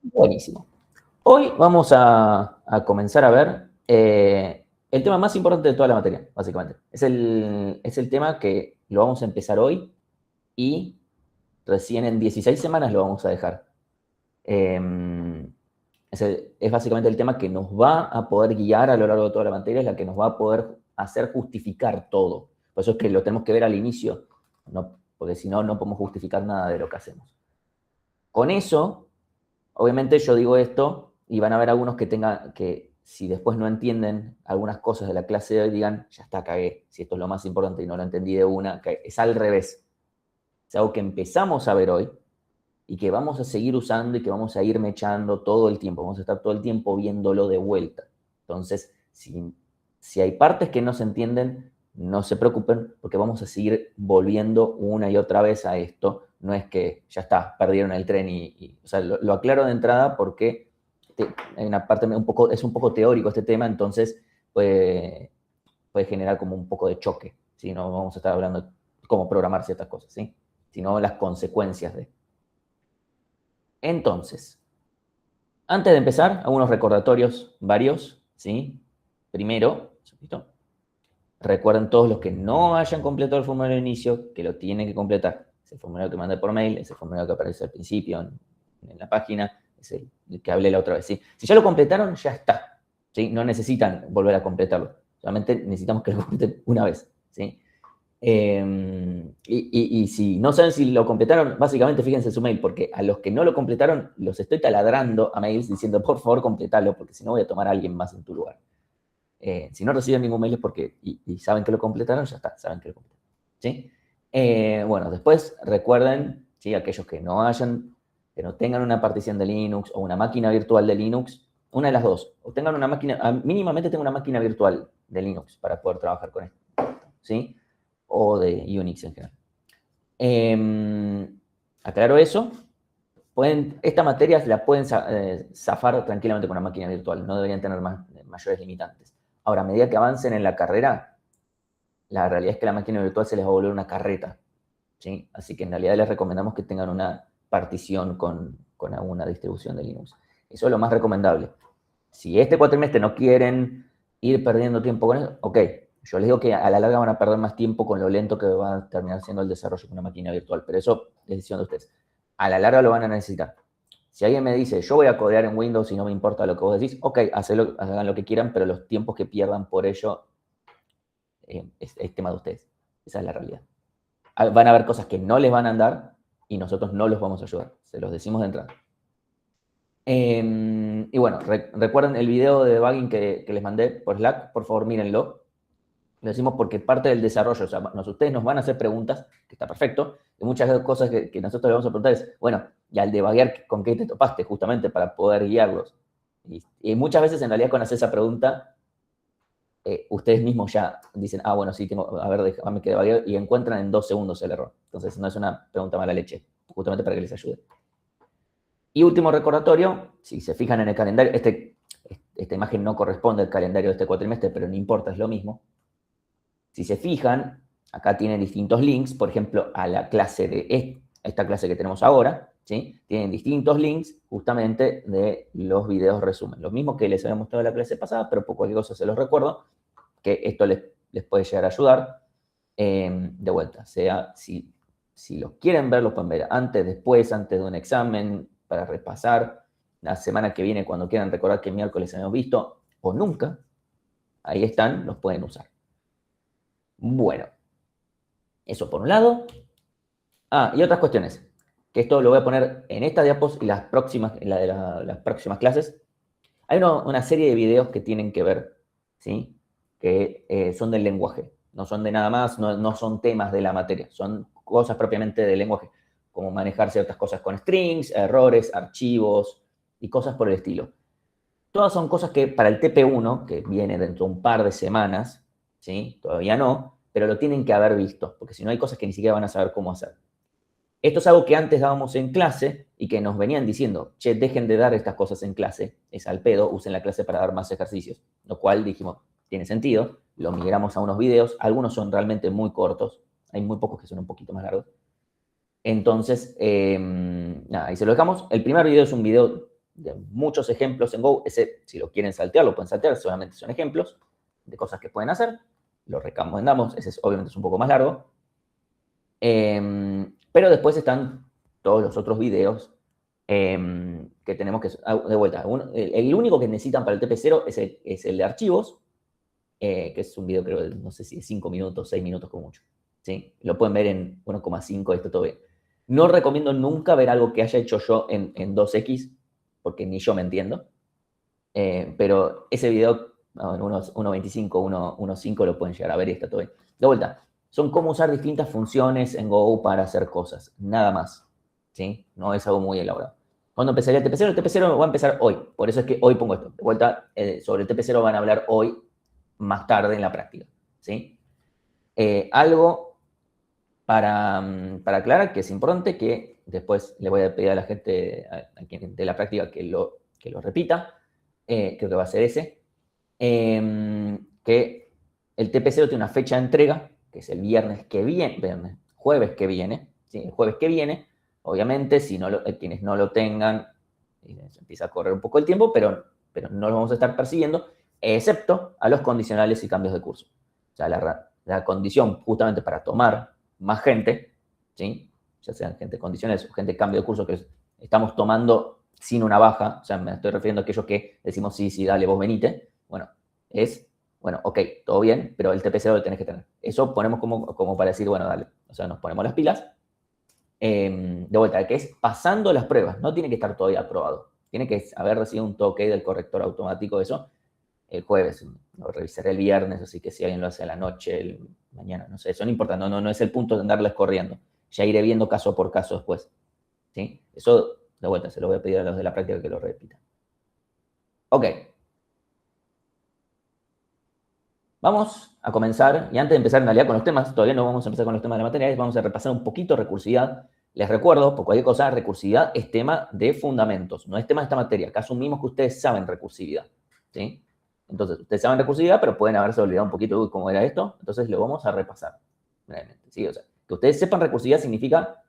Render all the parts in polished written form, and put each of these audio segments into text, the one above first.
Buenísimo. Hoy vamos a comenzar a ver el tema más importante de toda la materia, básicamente. Es el tema que lo vamos a empezar hoy y recién en 16 semanas lo vamos a dejar. Es básicamente el tema que nos va a poder guiar a lo largo de toda la materia, es la que nos va a poder hacer justificar todo. Por eso es que lo tenemos que ver al inicio, ¿no? Porque si no, no podemos justificar nada de lo que hacemos. Con eso, obviamente yo digo esto y van a haber algunos que si después no entienden algunas cosas de la clase de hoy, digan, ya está, cagué, si esto es lo más importante y no lo entendí de una, es al revés. Es algo que empezamos a ver hoy y que vamos a seguir usando y que vamos a ir mechando todo el tiempo, vamos a estar todo el tiempo viéndolo de vuelta. Entonces, si hay partes que no se entienden, no se preocupen porque vamos a seguir volviendo una y otra vez a esto. No es que ya está, perdieron el tren o sea, lo aclaro de entrada porque hay una parte es un poco teórico este tema, entonces puede generar como un poco de choque, si no vamos a estar hablando de cómo programar ciertas cosas, ¿sí? Sino las consecuencias de. Entonces, antes de empezar, algunos recordatorios varios, ¿sí? Primero, recuerden todos los que no hayan completado el formulario de inicio, que lo tienen que completar. Es el formulario que mandé por mail, es el formulario que aparece al principio en la página, es el que hablé la otra vez, ¿sí? Si ya lo completaron, ya está, ¿sí? No necesitan volver a completarlo, solamente necesitamos que lo completen una vez, ¿sí? Y si no saben si lo completaron, básicamente fíjense en su mail, porque a los que no lo completaron los estoy taladrando a mails diciendo, por favor, completalo, porque si no voy a tomar a alguien más en tu lugar. Si no reciben ningún mail es porque, y saben que lo completaron, ya está, saben que lo completaron. ¿Sí? Bueno, después recuerden, ¿sí? Aquellos que no tengan una partición de Linux o una máquina virtual de Linux, una de las dos, o tengan una máquina, mínimamente tengan una máquina virtual de Linux para poder trabajar con esto, ¿sí? O de Unix en general. Aclaro eso. Esta materia la pueden zafar tranquilamente con una máquina virtual, no deberían tener mayores limitantes. Ahora, a medida que avancen en la carrera, la realidad es que la máquina virtual se les va a volver una carreta, ¿sí? Así que en realidad les recomendamos que tengan una partición con alguna distribución de Linux. Eso es lo más recomendable. Si este cuatrimestre no quieren ir perdiendo tiempo con eso, ok, yo les digo que a la larga van a perder más tiempo con lo lento que va a terminar siendo el desarrollo con una máquina virtual, pero eso es decisión de ustedes. A la larga lo van a necesitar. Si alguien me dice, yo voy a codear en Windows y no me importa lo que vos decís, ok, hagan lo que quieran, pero los tiempos que pierdan por ello es tema de ustedes. Esa es la realidad. Van a haber cosas que no les van a andar y nosotros no los vamos a ayudar. Se los decimos de entrada. Y bueno, recuerden el video de debugging que les mandé por Slack, por favor mírenlo. Lo decimos porque parte del desarrollo, o sea, ustedes nos van a hacer preguntas, que está perfecto, y muchas cosas que nosotros les vamos a preguntar es, bueno, y al debuguear, ¿con qué te topaste? Justamente para poder guiarlos. Y muchas veces en realidad con hacer esa pregunta, ustedes mismos ya dicen, bueno, sí, a ver, déjame que debugueo, y encuentran en 2 segundos el error. Entonces no es una pregunta mala leche, justamente para que les ayude. Y último recordatorio, si se fijan en el calendario, esta imagen no corresponde al calendario de este cuatrimestre, pero no importa, es lo mismo. Si se fijan, acá tienen distintos links, por ejemplo, a la clase de esta clase que tenemos ahora, ¿sí? Tienen distintos links justamente de los videos resumen. Lo mismo que les había mostrado en la clase pasada, pero por cualquier cosa se los recuerdo, que esto les puede llegar a ayudar. De vuelta, sea si los quieren ver, los pueden ver antes, después, antes de un examen, para repasar. La semana que viene, cuando quieran recordar que miércoles hemos visto, o nunca, ahí están, los pueden usar. Bueno, eso por un lado. Y otras cuestiones, que esto lo voy a poner en esta diapos y las próximas clases. Hay una serie de videos que tienen que ver, ¿sí? Que son del lenguaje, no son de nada más, no son temas de la materia, son cosas propiamente del lenguaje, como manejar ciertas cosas con strings, errores, archivos y cosas por el estilo. Todas son cosas que para el TP1, que viene dentro de un par de semanas, ¿sí? Todavía no, pero lo tienen que haber visto, porque si no hay cosas que ni siquiera van a saber cómo hacer. Esto es algo que antes dábamos en clase y que nos venían diciendo, che, dejen de dar estas cosas en clase, es al pedo, usen la clase para dar más ejercicios. Lo cual dijimos, tiene sentido, lo migramos a unos videos, algunos son realmente muy cortos, hay muy pocos que son un poquito más largos. Entonces, nada, ahí se lo dejamos. El primer video es un video de muchos ejemplos en Go. Ese, si lo quieren saltear, lo pueden saltear, solamente son ejemplos de cosas que pueden hacer. Lo recomendamos, ese obviamente es un poco más largo. Pero después están todos los otros videos que tenemos que, de vuelta, el único que necesitan para el TP0 es el de archivos, que es un video, creo, no sé si es 5 minutos, 6 minutos como mucho. ¿Sí? Lo pueden ver en 1,5, está todo bien. No recomiendo nunca ver algo que haya hecho yo en 2X, porque ni yo me entiendo. Pero ese video, en 1.25, 1.5 lo pueden llegar a ver y está todo bien. De vuelta, son cómo usar distintas funciones en Go para hacer cosas, nada más. ¿Sí? No es algo muy elaborado. ¿Cuándo empezaría el TP0? El TP0 va a empezar hoy, por eso es que hoy pongo esto. De vuelta, sobre el TP0 van a hablar hoy, más tarde en la práctica. ¿Sí? Algo para aclarar que es importante, que después le voy a pedir a la gente a quien de la práctica que lo repita, creo que va a ser ese, que el TP0 tiene una fecha de entrega, que es el jueves que viene, ¿sí? El jueves que viene, obviamente, si quienes no lo tengan, se empieza a correr un poco el tiempo, pero no lo vamos a estar persiguiendo, excepto a los condicionales y cambios de curso. O sea, la condición justamente para tomar más gente, ¿sí? Ya sean gente condicionales o gente cambio de curso, que estamos tomando sin una baja, o sea, me estoy refiriendo a aquellos que decimos, sí, dale, vos venite, bueno, ok, todo bien, pero el TP0 lo tenés que tener. Eso ponemos como para decir, bueno, dale, o sea, nos ponemos las pilas. De vuelta, que es pasando las pruebas, no tiene que estar todavía aprobado, tiene que haber recibido un toque del corrector automático de eso el jueves, lo revisaré el viernes, así que si alguien lo hace a la noche, mañana, no sé, eso no importa, no es el punto de andarles corriendo, ya iré viendo caso por caso después, ¿sí? Eso, de vuelta, se lo voy a pedir a los de la práctica que lo repitan. Ok. Vamos a comenzar, y antes de empezar en realidad con los temas, todavía no vamos a empezar con los temas de la materia, vamos a repasar un poquito recursividad. Les recuerdo, por cualquier cosa, recursividad es tema de fundamentos, no es tema de esta materia. Acá asumimos que ustedes saben recursividad, ¿sí? Entonces, ustedes saben recursividad, pero pueden haberse olvidado un poquito de cómo era esto, entonces lo vamos a repasar brevemente, ¿sí? O sea, que ustedes sepan recursividad significa,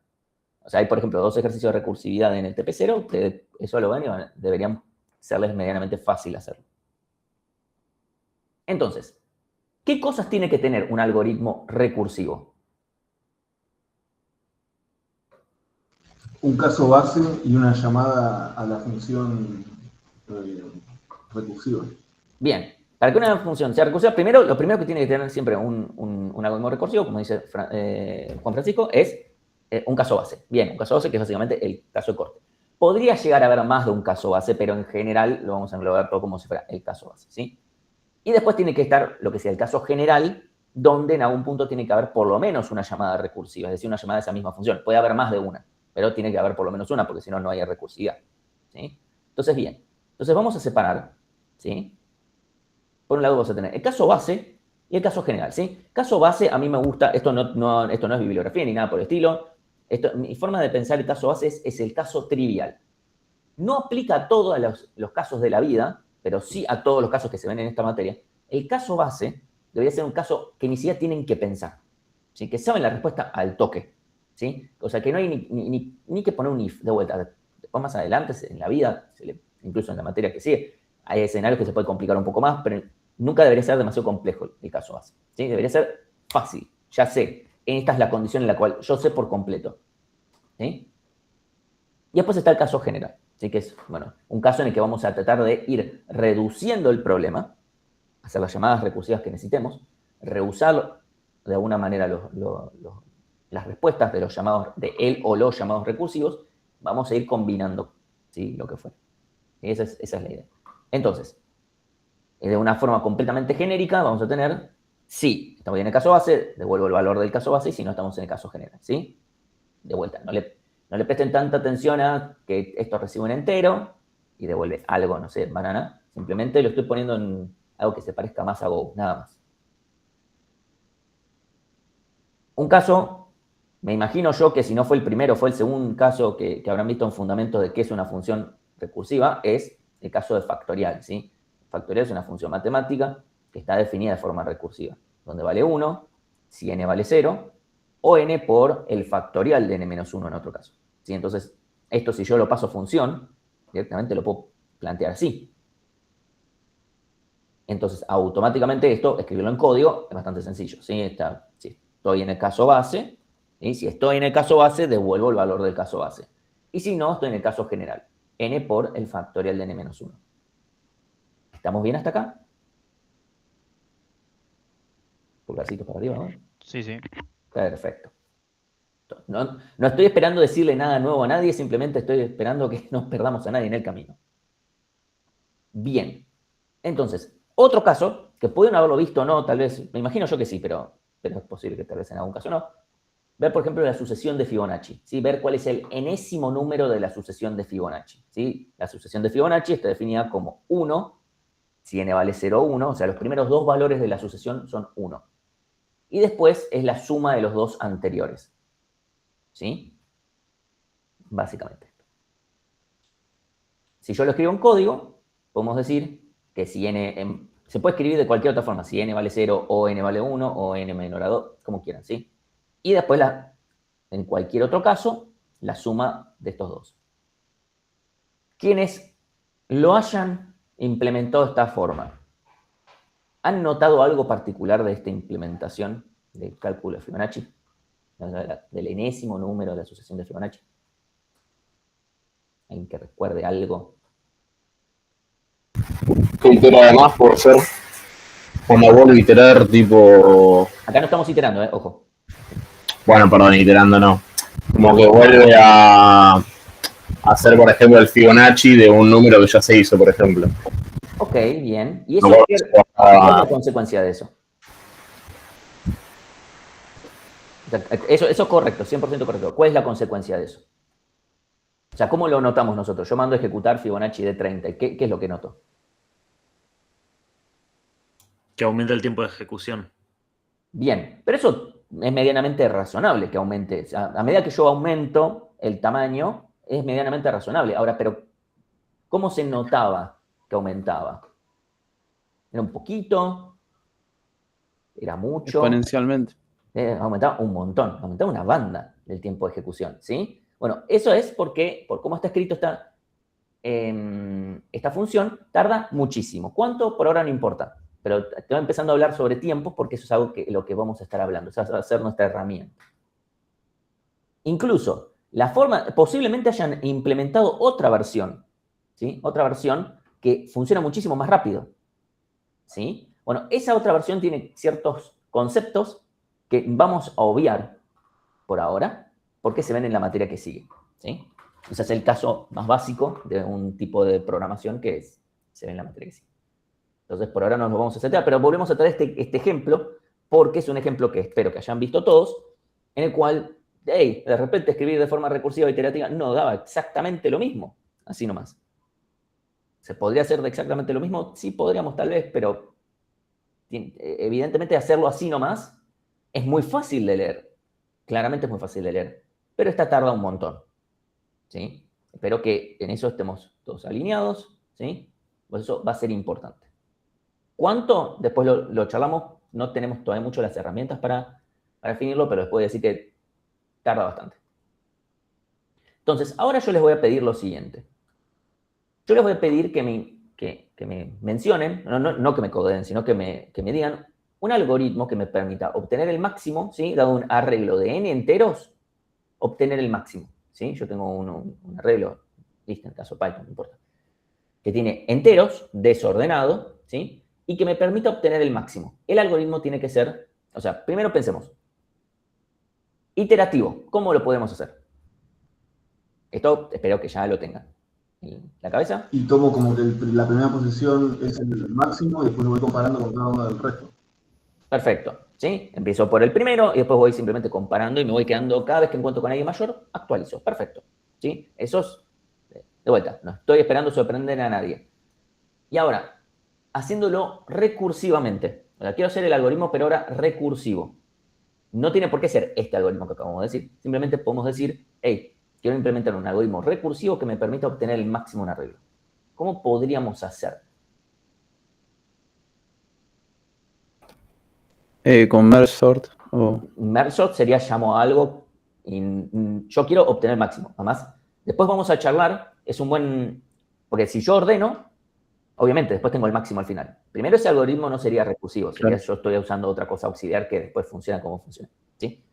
o sea, hay, por ejemplo, 2 ejercicios de recursividad en el TP0, ustedes eso lo ven y deberían serles medianamente fácil hacerlo. Entonces, ¿qué cosas tiene que tener un algoritmo recursivo? Un caso base y una llamada a la función recursiva. Bien, para que una función sea recursiva, lo primero que tiene que tener siempre un algoritmo recursivo, como dice Juan Francisco, es un caso base. Bien, un caso base que es básicamente el caso de corte. Podría llegar a haber más de un caso base, pero en general lo vamos a englobar todo como si fuera el caso base, ¿sí? Y después tiene que estar lo que sea el caso general, donde en algún punto tiene que haber por lo menos una llamada recursiva, es decir, una llamada de esa misma función. Puede haber más de una, pero tiene que haber por lo menos una, porque si no, no hay recursividad, ¿sí? Entonces, bien. Entonces vamos a separar, ¿sí? Por un lado vamos a tener el caso base y el caso general, ¿sí? Caso base, a mí me gusta, esto no es bibliografía ni nada por el estilo. Mi forma de pensar el caso base es el caso trivial. No aplica a todos los casos de la vida, pero sí a todos los casos que se ven en esta materia. El caso base debería ser un caso que ni siquiera tienen que pensar, ¿sí? Que saben la respuesta al toque, ¿sí? O sea, que no hay ni que poner un if de vuelta. Después más adelante, en la vida, incluso en la materia que sigue, hay escenarios que se puede complicar un poco más, pero nunca debería ser demasiado complejo el caso base, ¿sí? Debería ser fácil, ya sé. Esta es la condición en la cual yo sé por completo, ¿sí? Y después está el caso general, ¿sí? Que es, bueno, un caso en el que vamos a tratar de ir reduciendo el problema, hacer las llamadas recursivas que necesitemos, reusar de alguna manera las respuestas de los llamados, de él o los llamados recursivos, vamos a ir combinando, ¿sí? Lo que fue. Esa es la idea. Entonces, de una forma completamente genérica, vamos a tener, si estamos en el caso base, devuelvo el valor del caso base, y si no, estamos en el caso general, ¿sí? De vuelta, no le presten tanta atención a que esto recibe un entero y devuelve algo, no sé, banana. Simplemente lo estoy poniendo en algo que se parezca más a Go, nada más. Un caso, me imagino yo que si no fue el primero, fue el segundo caso que habrán visto en fundamentos de qué es una función recursiva, es el caso de factorial, ¿sí? Factorial es una función matemática que está definida de forma recursiva, donde vale 1, si n vale 0, o n por el factorial de n menos 1 en otro caso, ¿sí? Entonces, esto si yo lo paso a función, Directamente lo puedo plantear así. Entonces, automáticamente esto, escribirlo en código, es bastante sencillo. ¿Sí? Si estoy en el caso base, ¿sí? Si estoy en el caso base, devuelvo el valor del caso base. Y si no, estoy en el caso general. N por el factorial de n-1. ¿Estamos bien hasta acá? Pulgarcito para arriba, ¿no? Sí, sí. Perfecto. No estoy esperando decirle nada nuevo a nadie, simplemente estoy esperando que no perdamos a nadie en el camino. Bien. Entonces, otro caso, que pueden haberlo visto o no, tal vez, me imagino yo que sí, pero es posible que tal vez en algún caso no. Ver, por ejemplo, la sucesión de Fibonacci, ¿sí? Ver cuál es el enésimo número de la sucesión de Fibonacci, ¿sí? La sucesión de Fibonacci está definida como 1, si n vale 0, 1, o sea, los primeros dos valores de la sucesión son 1. Y después es la suma de los dos anteriores, ¿sí? Básicamente. Si yo lo escribo en código, podemos decir que si n, se puede escribir de cualquier otra forma, si n vale 0 o n vale 1 o n menor a 2, como quieran, ¿sí? Y después, en cualquier otro caso, la suma de estos dos. Quienes lo hayan implementado de esta forma, ¿han notado algo particular de esta implementación del cálculo de Fibonacci? Del enésimo número de la sucesión de Fibonacci. ¿Alguien que recuerde algo? Que itera además por ser cuando vuelvo a iterar tipo... Acá no estamos iterando, ojo. Bueno, perdón, iterando no. Como que vuelve a hacer, por ejemplo, el Fibonacci de un número que ya se hizo, por ejemplo. Ok, bien. ¿Y eso No, qué es la consecuencia de eso? Eso es correcto, 100% correcto. ¿Cuál es la consecuencia de eso? O sea, ¿cómo lo notamos nosotros? Yo mando a ejecutar Fibonacci de 30. ¿Qué es lo que noto? Que aumenta el tiempo de ejecución. Bien, pero eso es medianamente razonable que aumente. O sea, a medida que yo aumento el tamaño, es medianamente razonable. Ahora, pero ¿cómo se notaba que aumentaba? ¿Era un poquito? ¿Era mucho? Exponencialmente. Aumentaba un montón, aumentaba una banda del tiempo de ejecución, ¿sí? Bueno, eso es porque, por cómo está escrito esta función, tarda muchísimo. ¿Cuánto? Por ahora no importa. Pero te va empezando a hablar sobre tiempos porque eso es algo lo que vamos a estar hablando. Esa va a ser nuestra herramienta. Incluso, posiblemente hayan implementado otra versión, ¿sí? Otra versión que funciona muchísimo más rápido, ¿sí? Bueno, esa otra versión tiene ciertos conceptos que vamos a obviar por ahora porque se ven en la materia que sigue, ¿sí? Ese es el caso más básico de un tipo de programación que se ve en la materia que sigue. Entonces, por ahora no nos vamos a centrar, pero volvemos a traer este ejemplo porque es un ejemplo que espero que hayan visto todos, en el cual, hey, de repente escribir de forma recursiva e iterativa no daba exactamente lo mismo, así nomás. ¿Se podría hacer de exactamente lo mismo? Sí, podríamos tal vez, pero evidentemente hacerlo así nomás es muy fácil de leer. Claramente es muy fácil de leer, pero esta tarda un montón, ¿sí? Espero que en eso estemos todos alineados, ¿sí? Pues eso va a ser importante. ¿Cuánto? Después lo charlamos, no tenemos todavía mucho las herramientas para definirlo, pero les puedo decir que tarda bastante. Entonces, ahora yo les voy a pedir lo siguiente. Yo les voy a pedir que me mencionen, no que me codeen, sino que me digan un algoritmo que me permita obtener el máximo, ¿sí? Dado un arreglo de n enteros, obtener el máximo, ¿sí? Yo tengo un arreglo, listo, en el caso Python, no importa, que tiene enteros, desordenado, ¿sí? Y que me permita obtener el máximo. El algoritmo tiene que ser, o sea, primero pensemos, iterativo, ¿cómo lo podemos hacer? Esto espero que ya lo tengan en la cabeza. Y tomo como que la primera posición es el máximo y después lo voy comparando con cada uno del resto. Perfecto, ¿sí? Empiezo por el primero y después voy simplemente comparando y me voy quedando, cada vez que encuentro con alguien mayor, actualizo. Perfecto, ¿sí? Eso es, de vuelta, no estoy esperando sorprender a nadie. Y ahora, haciéndolo recursivamente. O sea, quiero hacer el algoritmo, pero ahora recursivo. No tiene por qué ser este algoritmo que acabamos de decir. Simplemente podemos decir, hey, quiero implementar un algoritmo recursivo que me permita obtener el máximo en arreglo. ¿Cómo podríamos hacer? Con merge sort. Merge sort sería llamo a algo y yo quiero obtener el máximo. Además, después vamos a charlar, es un buen Porque si yo ordeno, obviamente después tengo el máximo al final. Primero, ese algoritmo no sería recursivo, sería yo estoy usando otra cosa auxiliar que después funciona como funciona, ¿sí?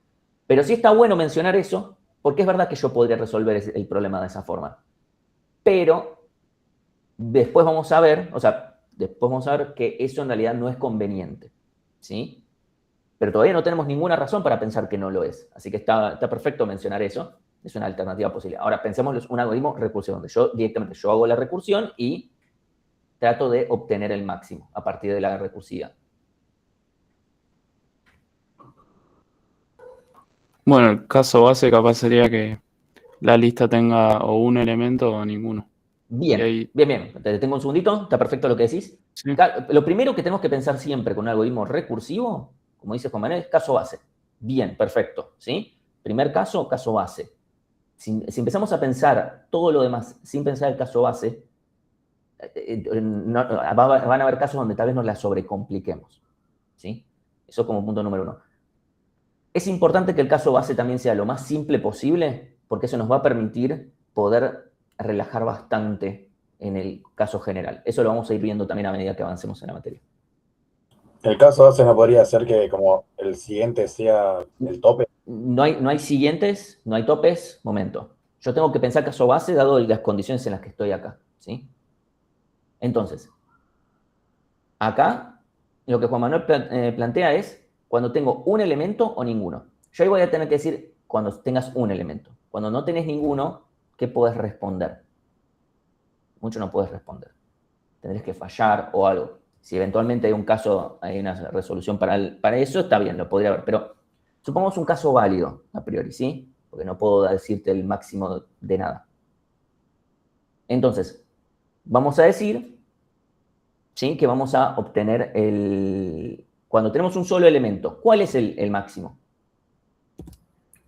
Pero sí está bueno mencionar eso, porque es verdad que yo podría resolver el problema de esa forma. Pero después vamos a ver, que eso en realidad no es conveniente, ¿sí? Pero todavía no tenemos ninguna razón para pensar que no lo es. Así que está perfecto mencionar eso. Es una alternativa posible. Ahora, pensemos un algoritmo recursivo, donde yo hago la recursión y trato de obtener el máximo a partir de la recursividad. Bueno, el caso base capaz sería que la lista tenga o un elemento o ninguno. Bien, Y ahí- bien. Te detengo un segundito. Está perfecto lo que decís. Sí. Lo primero que tenemos que pensar siempre con un algoritmo recursivo, como dice Juan Manuel, es caso base. Bien, perfecto, ¿sí? Primer caso, caso base. Si empezamos a pensar todo lo demás sin pensar el caso base, van a haber casos donde tal vez nos la sobrecompliquemos, ¿sí? Eso como punto número uno. Es importante que el caso base también sea lo más simple posible, porque eso nos va a permitir poder relajar bastante en el caso general. Eso lo vamos a ir viendo también a medida que avancemos en la materia. El caso base no podría ser que como el siguiente sea el tope. No hay siguientes, no hay topes, momento. Yo tengo que pensar caso base dado las condiciones en las que estoy acá, ¿sí? Entonces, acá lo que Juan Manuel plantea es cuando tengo un elemento o ninguno. Yo ahí voy a tener que decir cuando tengas un elemento. Cuando no tenés ninguno, ¿qué podés responder? Mucho no puedes responder. Tendrás que fallar o algo. Si eventualmente hay un caso, hay una resolución para eso, está bien, lo podría haber. Pero supongamos un caso válido a priori, ¿sí? Porque no puedo decirte el máximo de nada. Entonces, vamos a decir, ¿sí?, que vamos a obtener cuando tenemos un solo elemento, ¿cuál es el máximo?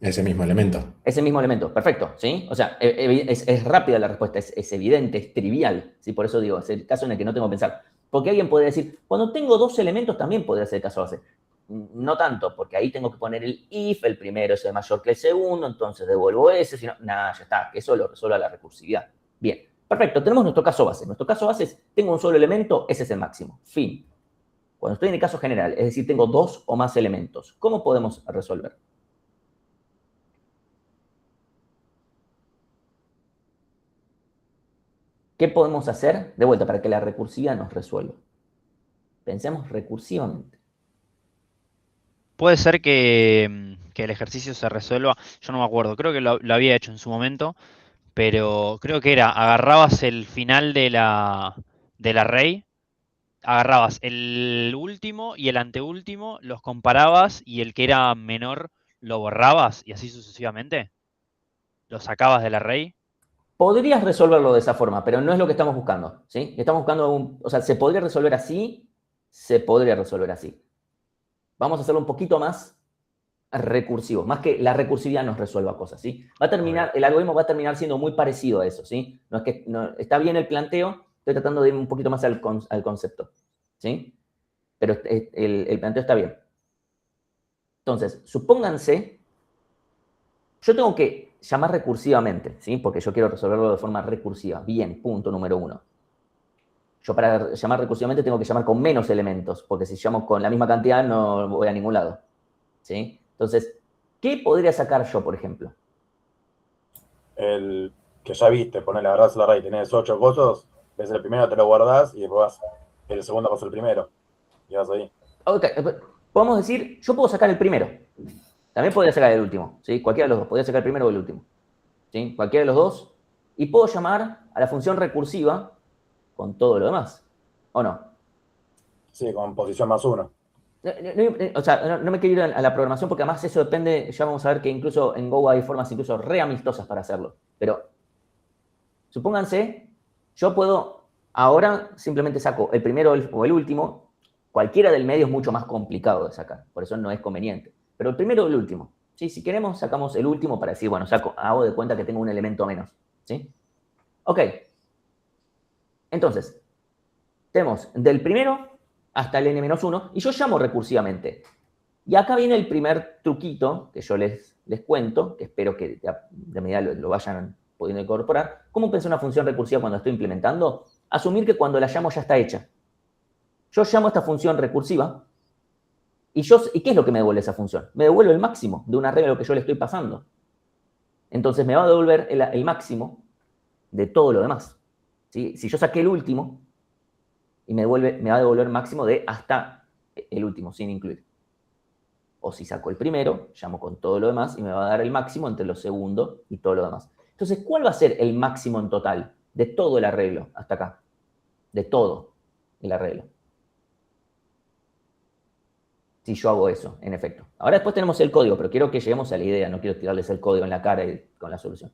Ese mismo elemento. Ese mismo elemento, perfecto, ¿sí? O sea, es rápida la respuesta, es evidente, es trivial, ¿sí? Por eso digo, es el caso en el que no tengo que pensar. Porque alguien puede decir, cuando tengo dos elementos también podría ser el caso base. No tanto, porque ahí tengo que poner el if, el primero es mayor que el segundo, entonces devuelvo ese, si no, nada, ya está, que eso lo resuelva la recursividad. Bien, perfecto, tenemos nuestro caso base. Nuestro caso base es, tengo un solo elemento, ese es el máximo, fin. Cuando estoy en el caso general, es decir, tengo dos o más elementos, ¿cómo podemos resolver? ¿Qué podemos hacer de vuelta para que la recursividad nos resuelva? Pensemos recursivamente. Puede ser que el ejercicio se resuelva, yo no me acuerdo, creo que lo había hecho en su momento, pero creo que era, agarrabas el final del array, agarrabas el último y el anteúltimo, los comparabas y el que era menor lo borrabas y así sucesivamente. Lo sacabas del array. Podrías resolverlo de esa forma, pero no es lo que estamos buscando, ¿sí? Estamos buscando, o sea, se podría resolver así, se podría resolver así. Vamos a hacerlo un poquito más recursivo, más que la recursividad nos resuelva cosas, ¿sí? El algoritmo va a terminar siendo muy parecido a eso, ¿sí? No es que, está bien el planteo, estoy tratando de ir un poquito más al concepto, ¿sí? Pero el planteo está bien. Entonces, supónganse, yo tengo que llamar recursivamente, ¿sí? Porque yo quiero resolverlo de forma recursiva. Bien, punto número uno. Yo para llamar recursivamente tengo que llamar con menos elementos, porque si llamo con la misma cantidad no voy a ningún lado, ¿sí? Entonces, ¿qué podría sacar yo, por ejemplo? El que ya viste, ponele, agarrás el array, tenés 8 cosas, ves el primero, te lo guardás y después vas, el segundo pasa el primero. Y vas ahí. Ok, podemos decir, yo puedo sacar el primero. También podría sacar el último, ¿sí? Cualquiera de los dos. Podría sacar el primero o el último, ¿sí? Cualquiera de los dos. Y puedo llamar a la función recursiva con todo lo demás, ¿o no? Sí, con posición +1. O sea, no me quiero ir a la programación porque además eso depende, ya vamos a ver que incluso en Go hay formas incluso re amistosas para hacerlo. Pero supónganse, yo puedo, ahora simplemente saco el primero o el último, cualquiera del medio es mucho más complicado de sacar, por eso no es conveniente. Pero el primero o el último, ¿sí? Si queremos sacamos el último para decir, bueno, hago de cuenta que tengo un elemento menos, ¿sí? Ok. Entonces, tenemos del primero hasta el n-1 y yo llamo recursivamente. Y acá viene el primer truquito que yo les cuento, que espero que de medida lo vayan pudiendo incorporar. ¿Cómo pensar una función recursiva cuando estoy implementando? Asumir que cuando la llamo ya está hecha. Yo llamo a esta función recursiva ¿y qué es lo que me devuelve esa función? Me devuelve el máximo de un arreglo que yo le estoy pasando. Entonces me va a devolver el máximo de todo lo demás. ¿Sí? Si yo saqué el último, y me va a devolver el máximo de hasta el último, sin incluir. O si saco el primero, llamo con todo lo demás y me va a dar el máximo entre lo segundo y todo lo demás. Entonces, ¿cuál va a ser el máximo en total de todo el arreglo hasta acá? De todo el arreglo. Si yo hago eso, en efecto. Ahora después tenemos el código, pero quiero que lleguemos a la idea, no quiero tirarles el código en la cara y con la solución.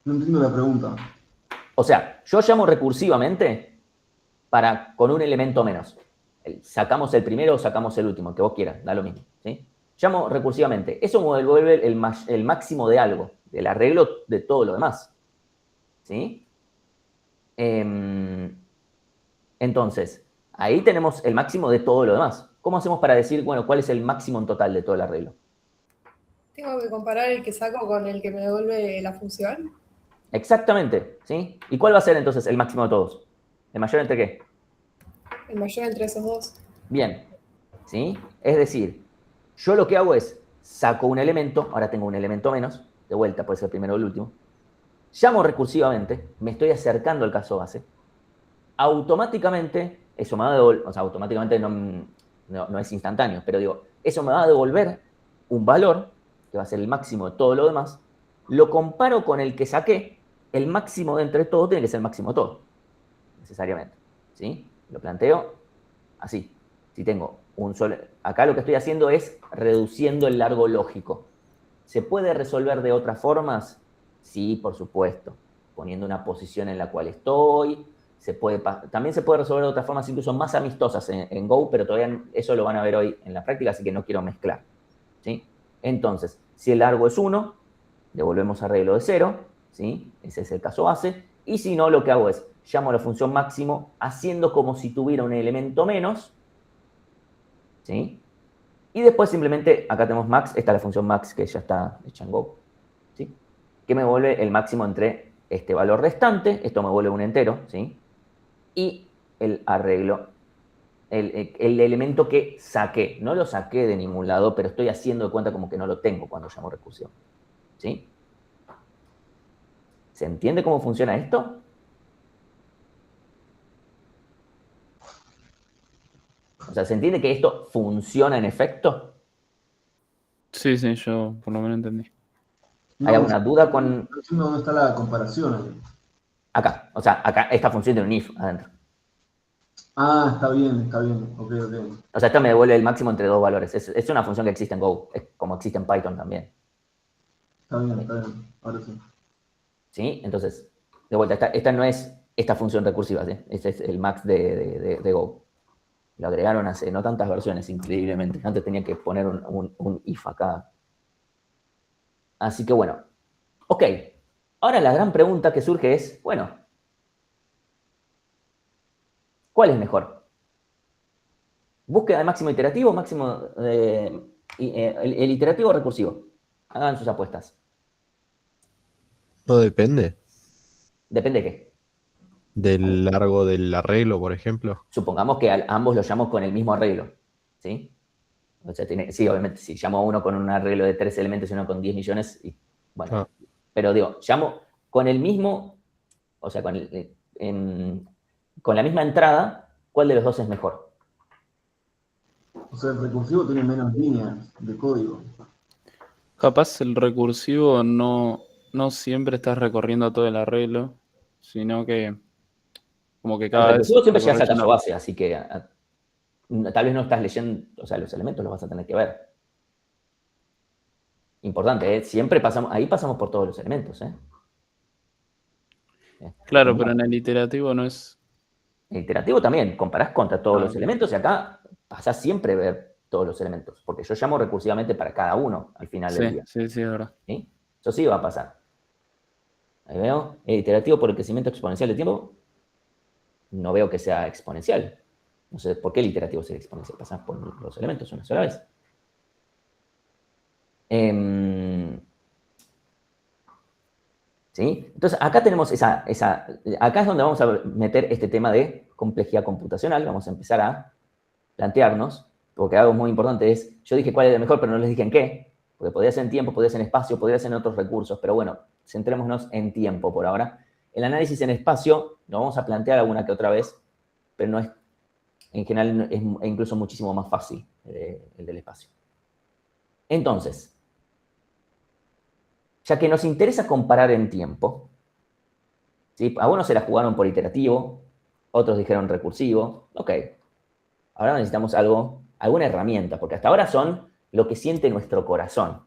No entiendo la pregunta. O sea, yo llamo recursivamente con un elemento menos. Sacamos el primero o sacamos el último, que vos quieras, da lo mismo. ¿Sí? Llamo recursivamente. Eso me devuelve el máximo de algo, del arreglo de todo lo demás. ¿Sí? Entonces, ahí tenemos el máximo de todo lo demás. ¿Cómo hacemos para decir, bueno, cuál es el máximo en total de todo el arreglo? Tengo que comparar el que saco con el que me devuelve la función. Exactamente, ¿sí? ¿Y cuál va a ser entonces el máximo de todos? ¿El mayor entre qué? El mayor entre esos dos. Bien, ¿sí? Es decir, yo lo que hago es, saco un elemento, ahora tengo un elemento menos, de vuelta, puede ser el primero o el último, llamo recursivamente, me estoy acercando al caso base, automáticamente, eso me va a devolver, o sea, automáticamente no es instantáneo, pero digo, eso me va a devolver un valor, que va a ser el máximo de todo lo demás, lo comparo con el que saqué, el máximo de entre todos tiene que ser el máximo de todo, necesariamente, ¿sí? Lo planteo así. Si tengo un solo... Acá lo que estoy haciendo es reduciendo el largo lógico. ¿Se puede resolver de otras formas? Sí, por supuesto. Poniendo una posición en la cual estoy. También se puede resolver de otras formas incluso más amistosas en Go, pero todavía eso lo van a ver hoy en la práctica, así que no quiero mezclar. ¿Sí? Entonces, si el largo es 1, devolvemos arreglo de 0. ¿Sí? Ese es el caso base. Y si no, lo que hago es, llamo a la función máximo haciendo como si tuviera un elemento menos. ¿Sí? Y después simplemente, acá tenemos max, esta es la función max que ya está hecha en Go. ¿Sí? Que me vuelve el máximo entre este valor restante, esto me vuelve un entero, ¿sí? Y el arreglo, el elemento que saqué. No lo saqué de ningún lado, pero estoy haciendo de cuenta como que no lo tengo cuando llamo recursión. ¿Sí? ¿Se entiende cómo funciona esto? O sea, ¿se entiende que esto funciona en efecto? Sí, yo por lo menos entendí. ¿Hay alguna duda con...? No entiendo dónde está la comparación ahí. Acá, o sea, acá esta función tiene un if adentro. Ah, está bien, ok. O sea, esto me devuelve el máximo entre dos valores. Es una función que existe en Go, es como existe en Python también. Está bien, ahora sí. ¿Sí? Entonces, de vuelta, esta no es esta función recursiva, ¿sí? Este es el max de Go. Lo agregaron hace no tantas versiones, increíblemente. Antes tenía que poner un if acá. Así que bueno. Ok. Ahora la gran pregunta que surge es, bueno, ¿cuál es mejor? ¿Búsqueda de máximo iterativo, máximo el iterativo o recursivo? Hagan sus apuestas. No depende ¿Depende de qué? del largo del arreglo, por ejemplo. Supongamos que ambos los llamo con el mismo arreglo, ¿sí? O sea, sí, obviamente, si llamo a uno con un arreglo de 3 elementos y uno con 10 millones, bueno. Pero digo, llamo con el mismo, o sea, con la misma entrada, ¿cuál de los dos es mejor? O sea, el recursivo tiene menos líneas de código. Capaz el recursivo no siempre estás recorriendo todo el arreglo, sino que como que cada El vez... recursivo siempre llegas a recorres caso base, así que tal vez no estás leyendo, o sea, los elementos los vas a tener que ver. Importante, ¿eh? Siempre pasamos por todos los elementos, ¿eh? Claro, pero en el iterativo no es... El iterativo también, comparás contra todos los elementos y acá pasás siempre a ver todos los elementos, porque yo llamo recursivamente para cada uno al final del día. Sí, es verdad. ¿Sí? Eso sí va a pasar. Ahí veo, el iterativo por el crecimiento exponencial de tiempo, no veo que sea exponencial. No sé por qué el iterativo sería exponencial, pasás por los elementos una sola vez. ¿Sí? Entonces, acá tenemos acá es donde vamos a meter este tema de complejidad computacional. Vamos a empezar a plantearnos, porque algo muy importante es, yo dije cuál es el mejor, pero no les dije en qué, porque podría ser en tiempo, podría ser en espacio, podría ser en otros recursos, pero bueno, centrémonos en tiempo por ahora. El análisis en espacio lo vamos a plantear alguna que otra vez, pero no es, en general es incluso muchísimo más fácil el del espacio. Entonces, ya que nos interesa comparar en tiempo, ¿sí? Algunos se la jugaron por iterativo, otros dijeron recursivo, ok. Ahora necesitamos alguna herramienta, porque hasta ahora son lo que siente nuestro corazón,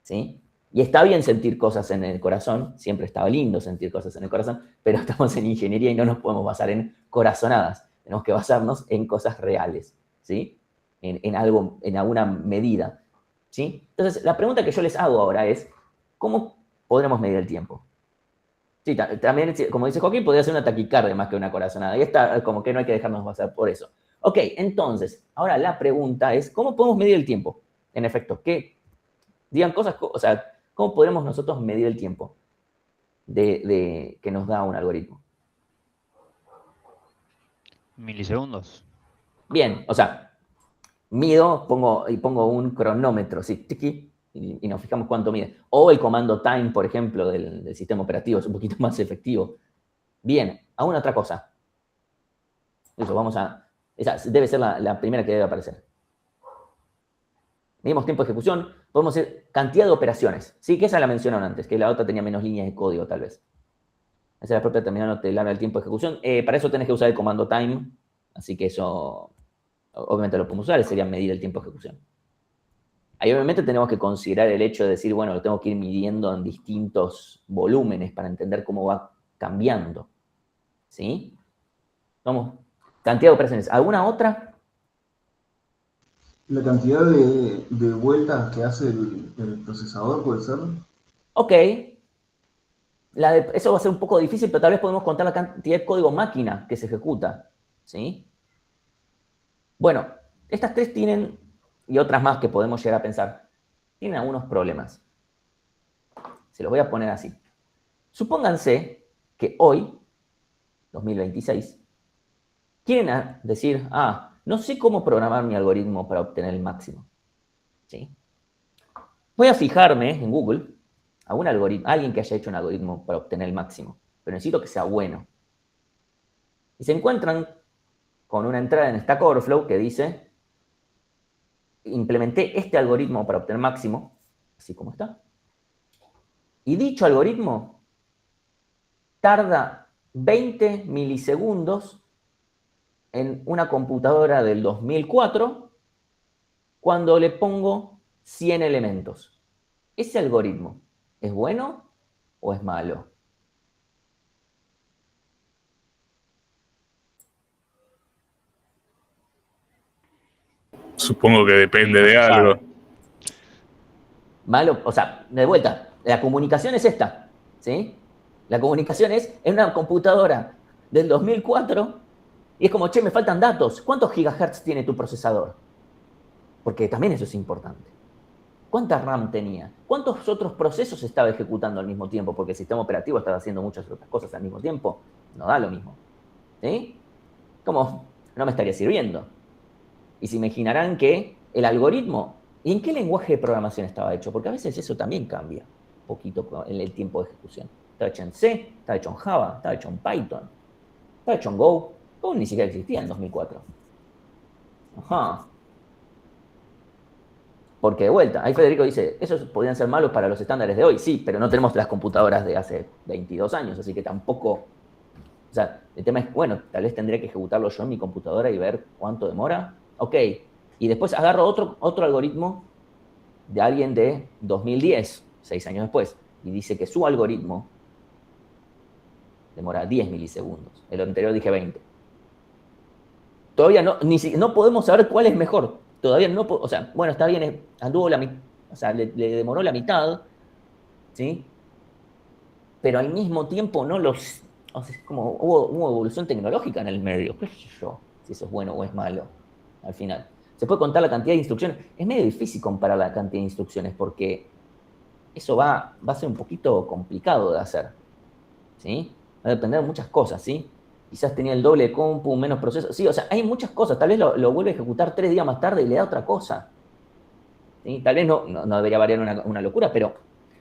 ¿sí? Y está bien sentir cosas en el corazón, siempre estaba lindo sentir cosas en el corazón, pero estamos en ingeniería y no nos podemos basar en corazonadas, tenemos que basarnos en cosas reales, ¿sí? En algo, en alguna medida, ¿sí? Entonces, la pregunta que yo les hago ahora es, ¿cómo podremos medir el tiempo? Sí, también, como dice Joaquín, podría ser una taquicardia más que una corazonada, y esta como que no hay que dejarnos basar por eso. Ok, entonces, ahora la pregunta es, ¿cómo podemos medir el tiempo? En efecto, digan cosas, o sea, ¿cómo podemos nosotros medir el tiempo que nos da un algoritmo? Milisegundos. Bien, o sea, mido, pongo un cronómetro, ¿sí? Tiki, y nos fijamos cuánto mide. O el comando time, por ejemplo, del sistema operativo, es un poquito más efectivo. Bien, aún otra cosa. Eso, esa debe ser la primera que debe aparecer. Medimos tiempo de ejecución, podemos hacer cantidad de operaciones. Sí, que esa la mencionaron antes, que la otra tenía menos líneas de código, tal vez. Esa es la propia terminal te larga el tiempo de ejecución. Para eso tenés que usar el comando time, así que eso, obviamente lo podemos usar, sería medir el tiempo de ejecución. Ahí obviamente tenemos que considerar el hecho de decir, bueno, lo tengo que ir midiendo en distintos volúmenes para entender cómo va cambiando. ¿Sí? Vamos, cantidad de operaciones. ¿Alguna otra? La cantidad de vueltas que hace el procesador, ¿puede ser? Ok. Eso va a ser un poco difícil, pero tal vez podemos contar la cantidad de código máquina que se ejecuta. ¿Sí? Bueno, estas tres tienen, y otras más que podemos llegar a pensar, tienen algunos problemas. Se los voy a poner así. Supónganse que hoy, 2026, quieren decir, no sé cómo programar mi algoritmo para obtener el máximo. ¿Sí? Voy a fijarme en Google alguien que haya hecho un algoritmo para obtener el máximo, pero necesito que sea bueno. Y se encuentran con una entrada en Stack Overflow que dice, implementé este algoritmo para obtener máximo, así como está. Y dicho algoritmo tarda 20 milisegundos en una computadora del 2004 cuando le pongo 100 elementos. ¿Ese algoritmo es bueno o es malo? Supongo que depende de algo. Malo, o sea, de vuelta, la comunicación es esta, ¿sí? La comunicación es en una computadora del 2004 y es como, che, me faltan datos. ¿Cuántos gigahertz tiene tu procesador? Porque también eso es importante. ¿Cuánta RAM tenía? ¿Cuántos otros procesos estaba ejecutando al mismo tiempo? Porque el sistema operativo estaba haciendo muchas otras cosas al mismo tiempo. No da lo mismo. ¿Sí? Como, no me estaría sirviendo. Y se imaginarán que el algoritmo, ¿y en qué lenguaje de programación estaba hecho? Porque a veces eso también cambia un poquito en el tiempo de ejecución. Estaba hecho en C, estaba hecho en Java, estaba hecho en Python, estaba hecho en Go. Go ni siquiera existía en 2004. Ajá. Porque de vuelta, ahí Federico dice, esos podrían ser malos para los estándares de hoy. Sí, pero no tenemos las computadoras de hace 22 años, así que tampoco... O sea, el tema es, bueno, tal vez tendría que ejecutarlo yo en mi computadora y ver cuánto demora. Ok, y después agarro otro algoritmo de alguien de 2010, 6 años después, y dice que su algoritmo demora 10 milisegundos. El anterior dije 20. Todavía no podemos saber cuál es mejor. Todavía no, o sea, bueno, está bien, anduvo o sea, le demoró la mitad, ¿sí? Pero al mismo tiempo no los... O sea, es como hubo evolución tecnológica en el medio. ¿Qué sé yo? Si eso es bueno o es malo, al final. ¿Se puede contar la cantidad de instrucciones? Es medio difícil comparar la cantidad de instrucciones porque eso va a ser un poquito complicado de hacer, ¿sí? Va a depender de muchas cosas, ¿sí? Quizás tenía el doble de compu, menos proceso. Sí, o sea, hay muchas cosas. Tal vez lo vuelve a ejecutar 3 días más tarde y le da otra cosa. ¿Sí? Tal vez no debería variar una locura, pero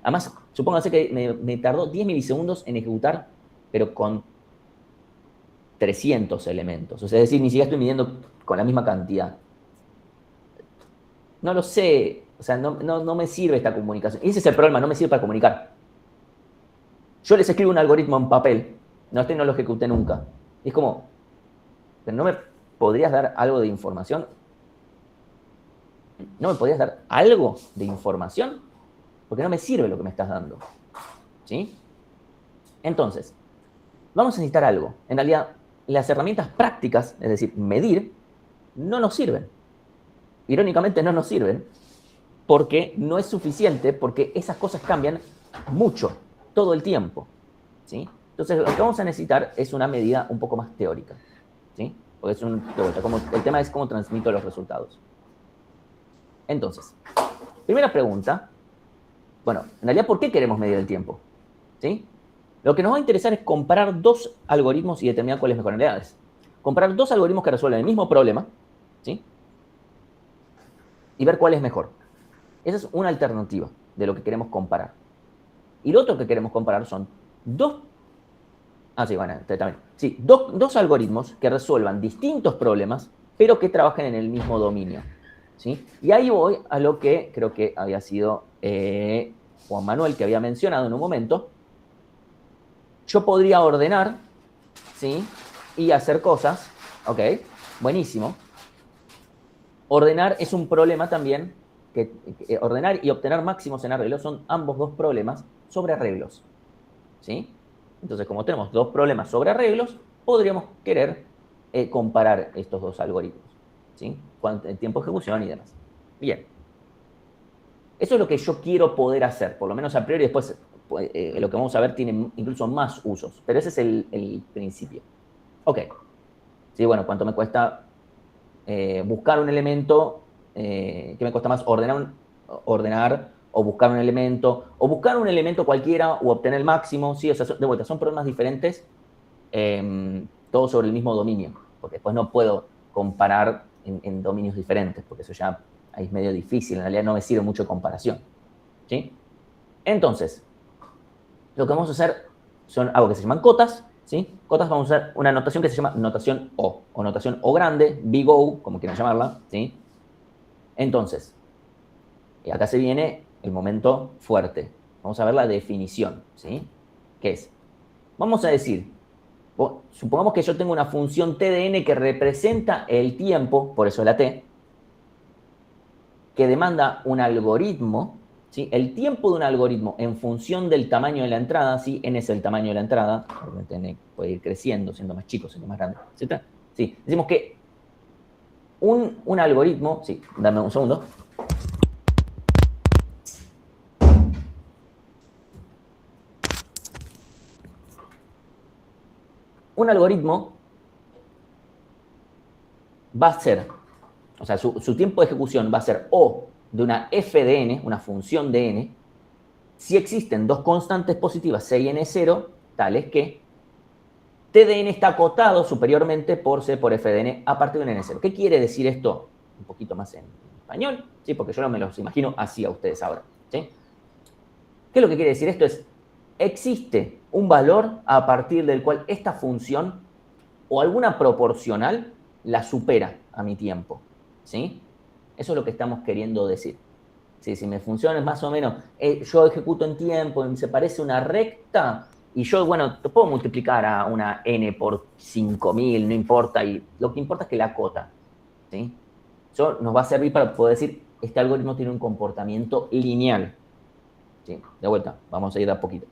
además, supóngase que me tardó 10 milisegundos en ejecutar, pero con 300 elementos. O sea, es decir, ni siquiera estoy midiendo con la misma cantidad. No lo sé. O sea, no me sirve esta comunicación. Y ese es el problema, no me sirve para comunicar. Yo les escribo un algoritmo en papel. No lo ejecuté nunca. Y es como, ¿pero no me podrías dar algo de información? ¿No me podrías dar algo de información? Porque no me sirve lo que me estás dando. ¿Sí? Entonces, vamos a necesitar algo. En realidad, las herramientas prácticas, es decir, medir, no nos sirven. Irónicamente, no nos sirven porque no es suficiente, porque esas cosas cambian mucho, todo el tiempo. ¿Sí? Entonces, lo que vamos a necesitar es una medida un poco más teórica. ¿Sí? Porque el tema es cómo transmito los resultados. Entonces, primera pregunta. Bueno, en realidad, ¿por qué queremos medir el tiempo? ¿Sí? Lo que nos va a interesar es comparar dos algoritmos y determinar cuál es mejor. En realidad es comparar dos algoritmos que resuelven el mismo problema, ¿sí? Y ver cuál es mejor. Esa es una alternativa de lo que queremos comparar. Y lo otro que queremos comparar son dos algoritmos que resuelvan distintos problemas, pero que trabajen en el mismo dominio. ¿Sí? Y ahí voy a lo que creo que había sido Juan Manuel, que había mencionado en un momento. Yo podría ordenar, ¿sí? Y hacer cosas. Ok, buenísimo. Ordenar es un problema también, que ordenar y obtener máximos en arreglos son ambos dos problemas sobre arreglos. ¿Sí? Entonces, como tenemos dos problemas sobre arreglos, podríamos querer comparar estos dos algoritmos. ¿Sí? El tiempo de ejecución y demás. Bien. Eso es lo que yo quiero poder hacer, por lo menos a priori. Después, lo que vamos a ver tiene incluso más usos, pero ese es el principio. Ok. Sí, bueno, ¿cuánto me cuesta buscar un elemento? ¿Qué me cuesta más? Ordenar o buscar un elemento cualquiera o obtener el máximo. Sí, o sea, de vuelta, son problemas diferentes, todos sobre el mismo dominio, porque después no puedo comparar en dominios diferentes, porque eso ya ahí es medio difícil, en realidad no me sirve mucho comparación. ¿Sí? Entonces, lo que vamos a hacer son algo que se llaman cotas, ¿sí? Cotas, vamos a usar una notación que se llama notación O, o notación O grande, big O, como quieran llamarla, ¿sí? Entonces, acá se viene el momento fuerte. Vamos a ver la definición, ¿sí? ¿Qué es? Vamos a decir, supongamos que yo tengo una función t de n que representa el tiempo, por eso la t, que demanda un algoritmo, ¿sí? El tiempo de un algoritmo en función del tamaño de la entrada, ¿sí? N es el tamaño de la entrada, obviamente n puede ir creciendo, siendo más chico, siendo más grande, etc. Sí, decimos que un algoritmo, sí, dame un segundo. Un algoritmo va a ser, o sea, su tiempo de ejecución va a ser O de una f de n, una función de n, si existen dos constantes positivas, c y n0, tales que t de n está acotado superiormente por c por f de n a partir de un n0. ¿Qué quiere decir esto? Un poquito más en español, ¿sí? Porque yo no me los imagino así a ustedes ahora, ¿sí? ¿Qué es lo que quiere decir esto? Existe un valor a partir del cual esta función o alguna proporcional la supera a mi tiempo, ¿sí? Eso es lo que estamos queriendo decir. ¿Sí? Si mi función es más o menos, yo ejecuto en tiempo y se parece una recta, y yo, bueno, te puedo multiplicar a una n por 5000, no importa, y lo que importa es que la acota, ¿sí? Eso nos va a servir para poder decir, este algoritmo tiene un comportamiento lineal. ¿Sí? De vuelta, vamos a ir de a poquito.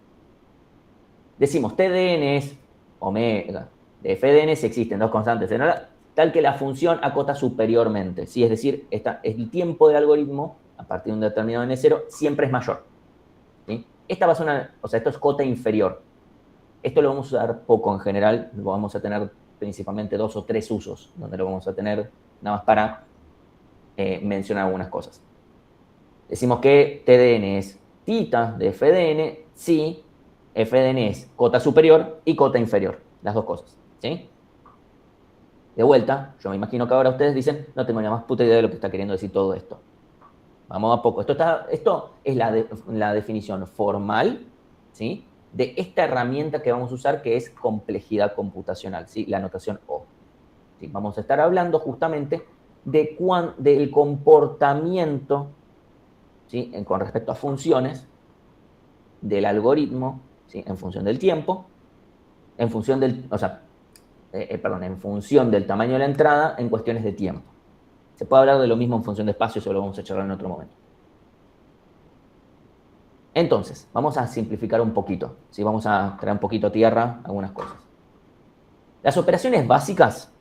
Decimos, t de n es omega de f de n si existen dos constantes en la, tal que la función acota superiormente, ¿sí? Es decir, el tiempo del algoritmo a partir de un determinado n0 siempre es mayor, ¿sí? Esta va a ser esto es cota inferior. Esto lo vamos a usar poco en general, lo vamos a tener principalmente 2 o 3 usos, donde lo vamos a tener nada más para mencionar algunas cosas. Decimos que t de n es tita de f de n si f de n es cota superior y cota inferior. Las dos cosas, ¿sí? De vuelta, yo me imagino que ahora ustedes dicen, no tengo ni la más puta idea de lo que está queriendo decir todo esto. Vamos a poco. Esto es la definición formal, ¿sí?, de esta herramienta que vamos a usar, que es complejidad computacional, ¿sí?, la notación O. ¿Sí? Vamos a estar hablando justamente del comportamiento, ¿sí?, con respecto a funciones del algoritmo, ¿sí?, en función del tiempo, en función del tamaño de la entrada en cuestiones de tiempo. Se puede hablar de lo mismo en función de espacio, eso lo vamos a charlar en otro momento. Entonces, vamos a simplificar un poquito, ¿sí? Vamos a traer un poquito a tierra algunas cosas. Las operaciones básicas,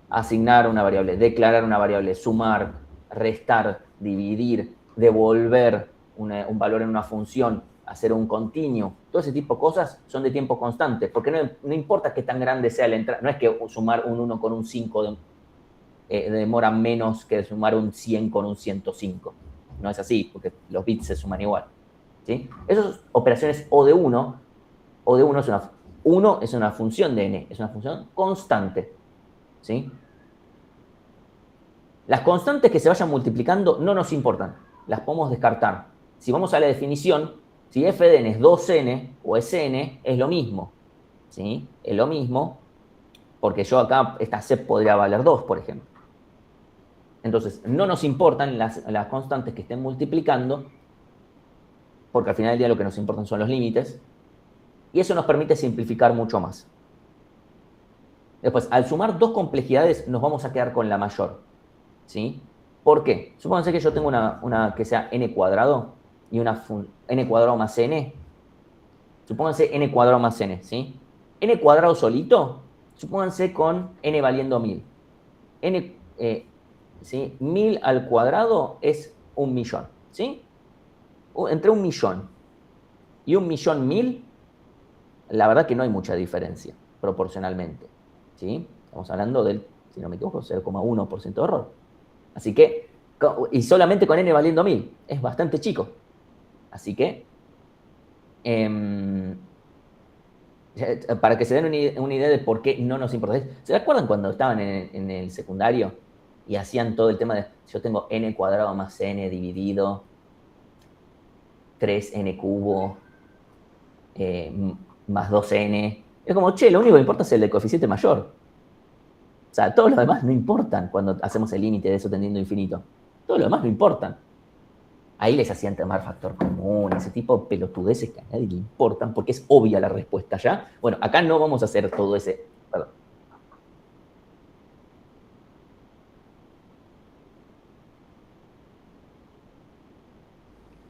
asignar una variable, declarar una variable, sumar, restar, dividir, devolver un valor en una función, hacer un continuo, todo ese tipo de cosas son de tiempo constante, porque no importa qué tan grande sea la entrada, no es que sumar un 1 con un 5 demora menos que sumar un 100 con un 105. No es así, porque los bits se suman igual, ¿sí? Esas operaciones O de 1 es una función de n, es una función constante, ¿sí? Las constantes que se vayan multiplicando no nos importan, las podemos descartar. Si vamos a la definición, si f de n es 2n o Sn, es lo mismo, ¿sí? Es lo mismo, porque yo acá, esta C podría valer 2, por ejemplo. Entonces, no nos importan las constantes que estén multiplicando, porque al final del día lo que nos importan son los límites, y eso nos permite simplificar mucho más. Después, al sumar dos complejidades, nos vamos a quedar con la mayor, ¿sí? ¿Por qué? Supónganse que yo tengo una que sea n cuadrado y una n cuadrado más n. Supónganse n cuadrado más n, ¿sí? N cuadrado solito, supónganse con n valiendo 1000. ¿Sí? 1000 al cuadrado es 1.000.000, ¿sí? Entre 1.000.000 y 1.000.000, la verdad que no hay mucha diferencia proporcionalmente, ¿sí? Estamos hablando del, si no me equivoco, 0,1% de error. Así que, y solamente con n valiendo 1000, es bastante chico. Así que, para que se den una idea de por qué no nos importa. ¿Se acuerdan cuando estaban en el secundario y hacían todo el tema de, yo tengo n cuadrado más n dividido 3n cubo más 2n? Es como, che, lo único que importa es el de coeficiente mayor. O sea, todos los demás no importan cuando hacemos el límite de eso tendiendo a infinito. Todos los demás no importan. Ahí les hacían tomar factor común, ese tipo de pelotudeces que a nadie le importan, porque es obvia la respuesta ya. Bueno, acá no vamos a hacer todo ese... Perdón.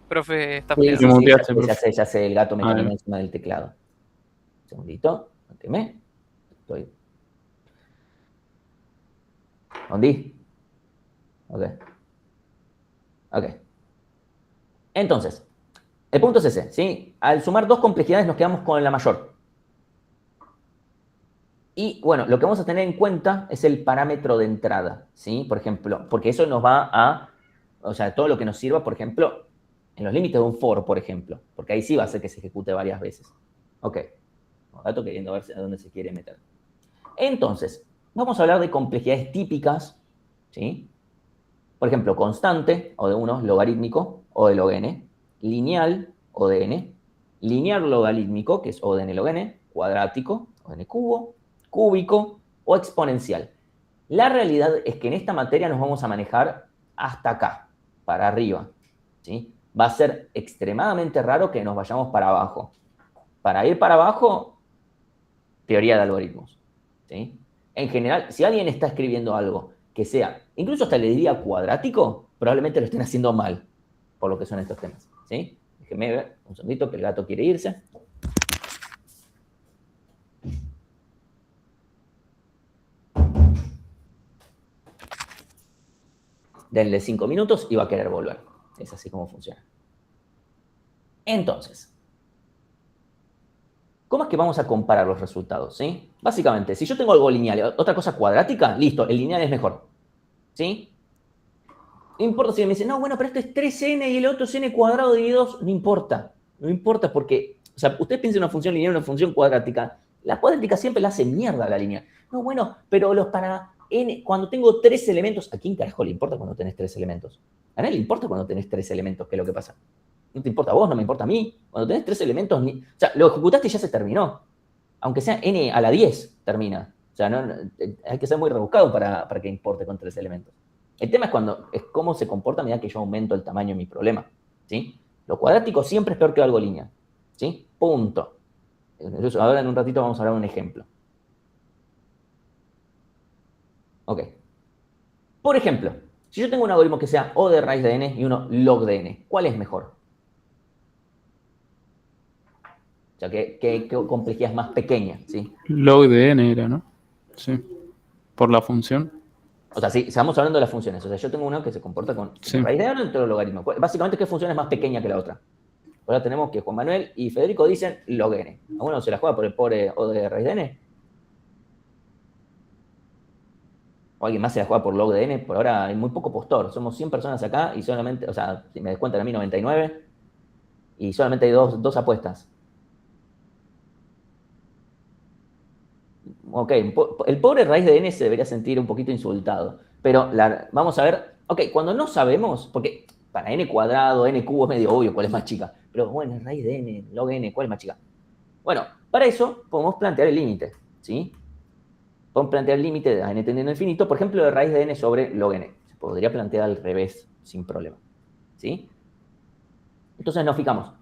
Profe, está Sí, peleando. ya sé, el gato me caminó encima del teclado. Un segundito, máteme. Estoy... ¿Dónde? Ok. Entonces, el punto es ese, ¿sí? Al sumar dos complejidades nos quedamos con la mayor. Y, bueno, lo que vamos a tener en cuenta es el parámetro de entrada, ¿sí? Por ejemplo, porque eso nos va a... O sea, todo lo que nos sirva, por ejemplo, en los límites de un for, por ejemplo. Porque ahí sí va a ser que se ejecute varias veces. Ok. Gato queriendo ver a dónde se quiere meter. Entonces, vamos a hablar de complejidades típicas, ¿sí? Por ejemplo, constante, O de 1, logarítmico, O de log n, lineal, O de n, lineal logarítmico, que es O de n log n, cuadrático, O de n cubo, cúbico o exponencial. La realidad es que en esta materia nos vamos a manejar hasta acá, para arriba, ¿sí? Va a ser extremadamente raro que nos vayamos para abajo. Para ir para abajo, teoría de algoritmos, ¿sí? En general, si alguien está escribiendo algo que sea, incluso hasta le diría cuadrático, probablemente lo estén haciendo mal, por lo que son estos temas, ¿sí? Déjenme ver un segundito que el gato quiere irse. Denle 5 minutos y va a querer volver. Es así como funciona. Entonces, ¿cómo es que vamos a comparar los resultados? ¿Sí? Básicamente, si yo tengo algo lineal y otra cosa cuadrática, listo, el lineal es mejor. ¿Sí? No importa si me dicen, no, bueno, pero esto es 3n y el otro es n cuadrado dividido 2. No importa porque, o sea, usted piensa en una función lineal, una función cuadrática. La cuadrática siempre la hace mierda a la línea. No, bueno, pero para n, cuando tengo 3 elementos, ¿a quién carajo le importa cuando tenés 3 elementos? A nadie le importa cuando tenés 3 elementos, ¿qué es lo que pasa? No te importa a vos, no me importa a mí. Cuando tenés 3 elementos, o sea, lo ejecutaste y ya se terminó. Aunque sea n a la 10, termina. O sea, hay que ser muy rebuscado para que importe con 3 elementos. El tema es cómo se comporta a medida que yo aumento el tamaño de mi problema, ¿sí? Lo cuadrático siempre es peor que algo lineal, ¿sí? Punto. Entonces, ahora en un ratito vamos a hablar de un ejemplo. Ok. Por ejemplo, si yo tengo un algoritmo que sea O de raíz de n y uno log de n, ¿cuál es mejor? O sea, ¿qué complejidad es más pequeña? ¿Sí? Log de n era, ¿no? Sí. Por la función. O sea, sí, estamos hablando de las funciones. O sea, yo tengo uno que se comporta con raíz de n en todo el logaritmo. Básicamente, ¿qué función es más pequeña que la otra? Ahora tenemos que Juan Manuel y Federico dicen log n. ¿A uno se la juega por el pobre O de raíz de n? ¿O alguien más se la juega por log de n? Por ahora hay muy poco postor. Somos 100 personas acá y solamente, o sea, si me descuentan a mí 99, y solamente hay dos apuestas. Ok, el pobre raíz de n se debería sentir un poquito insultado. Pero vamos a ver, ok, cuando no sabemos, porque para n cuadrado, n cubo es medio obvio cuál es más chica. Pero bueno, raíz de n, log n, ¿cuál es más chica? Bueno, para eso podemos plantear el límite, ¿sí? Podemos plantear el límite de n tendiendo a infinito, por ejemplo, de raíz de n sobre log n. Se podría plantear al revés, sin problema, ¿sí? Entonces nos fijamos.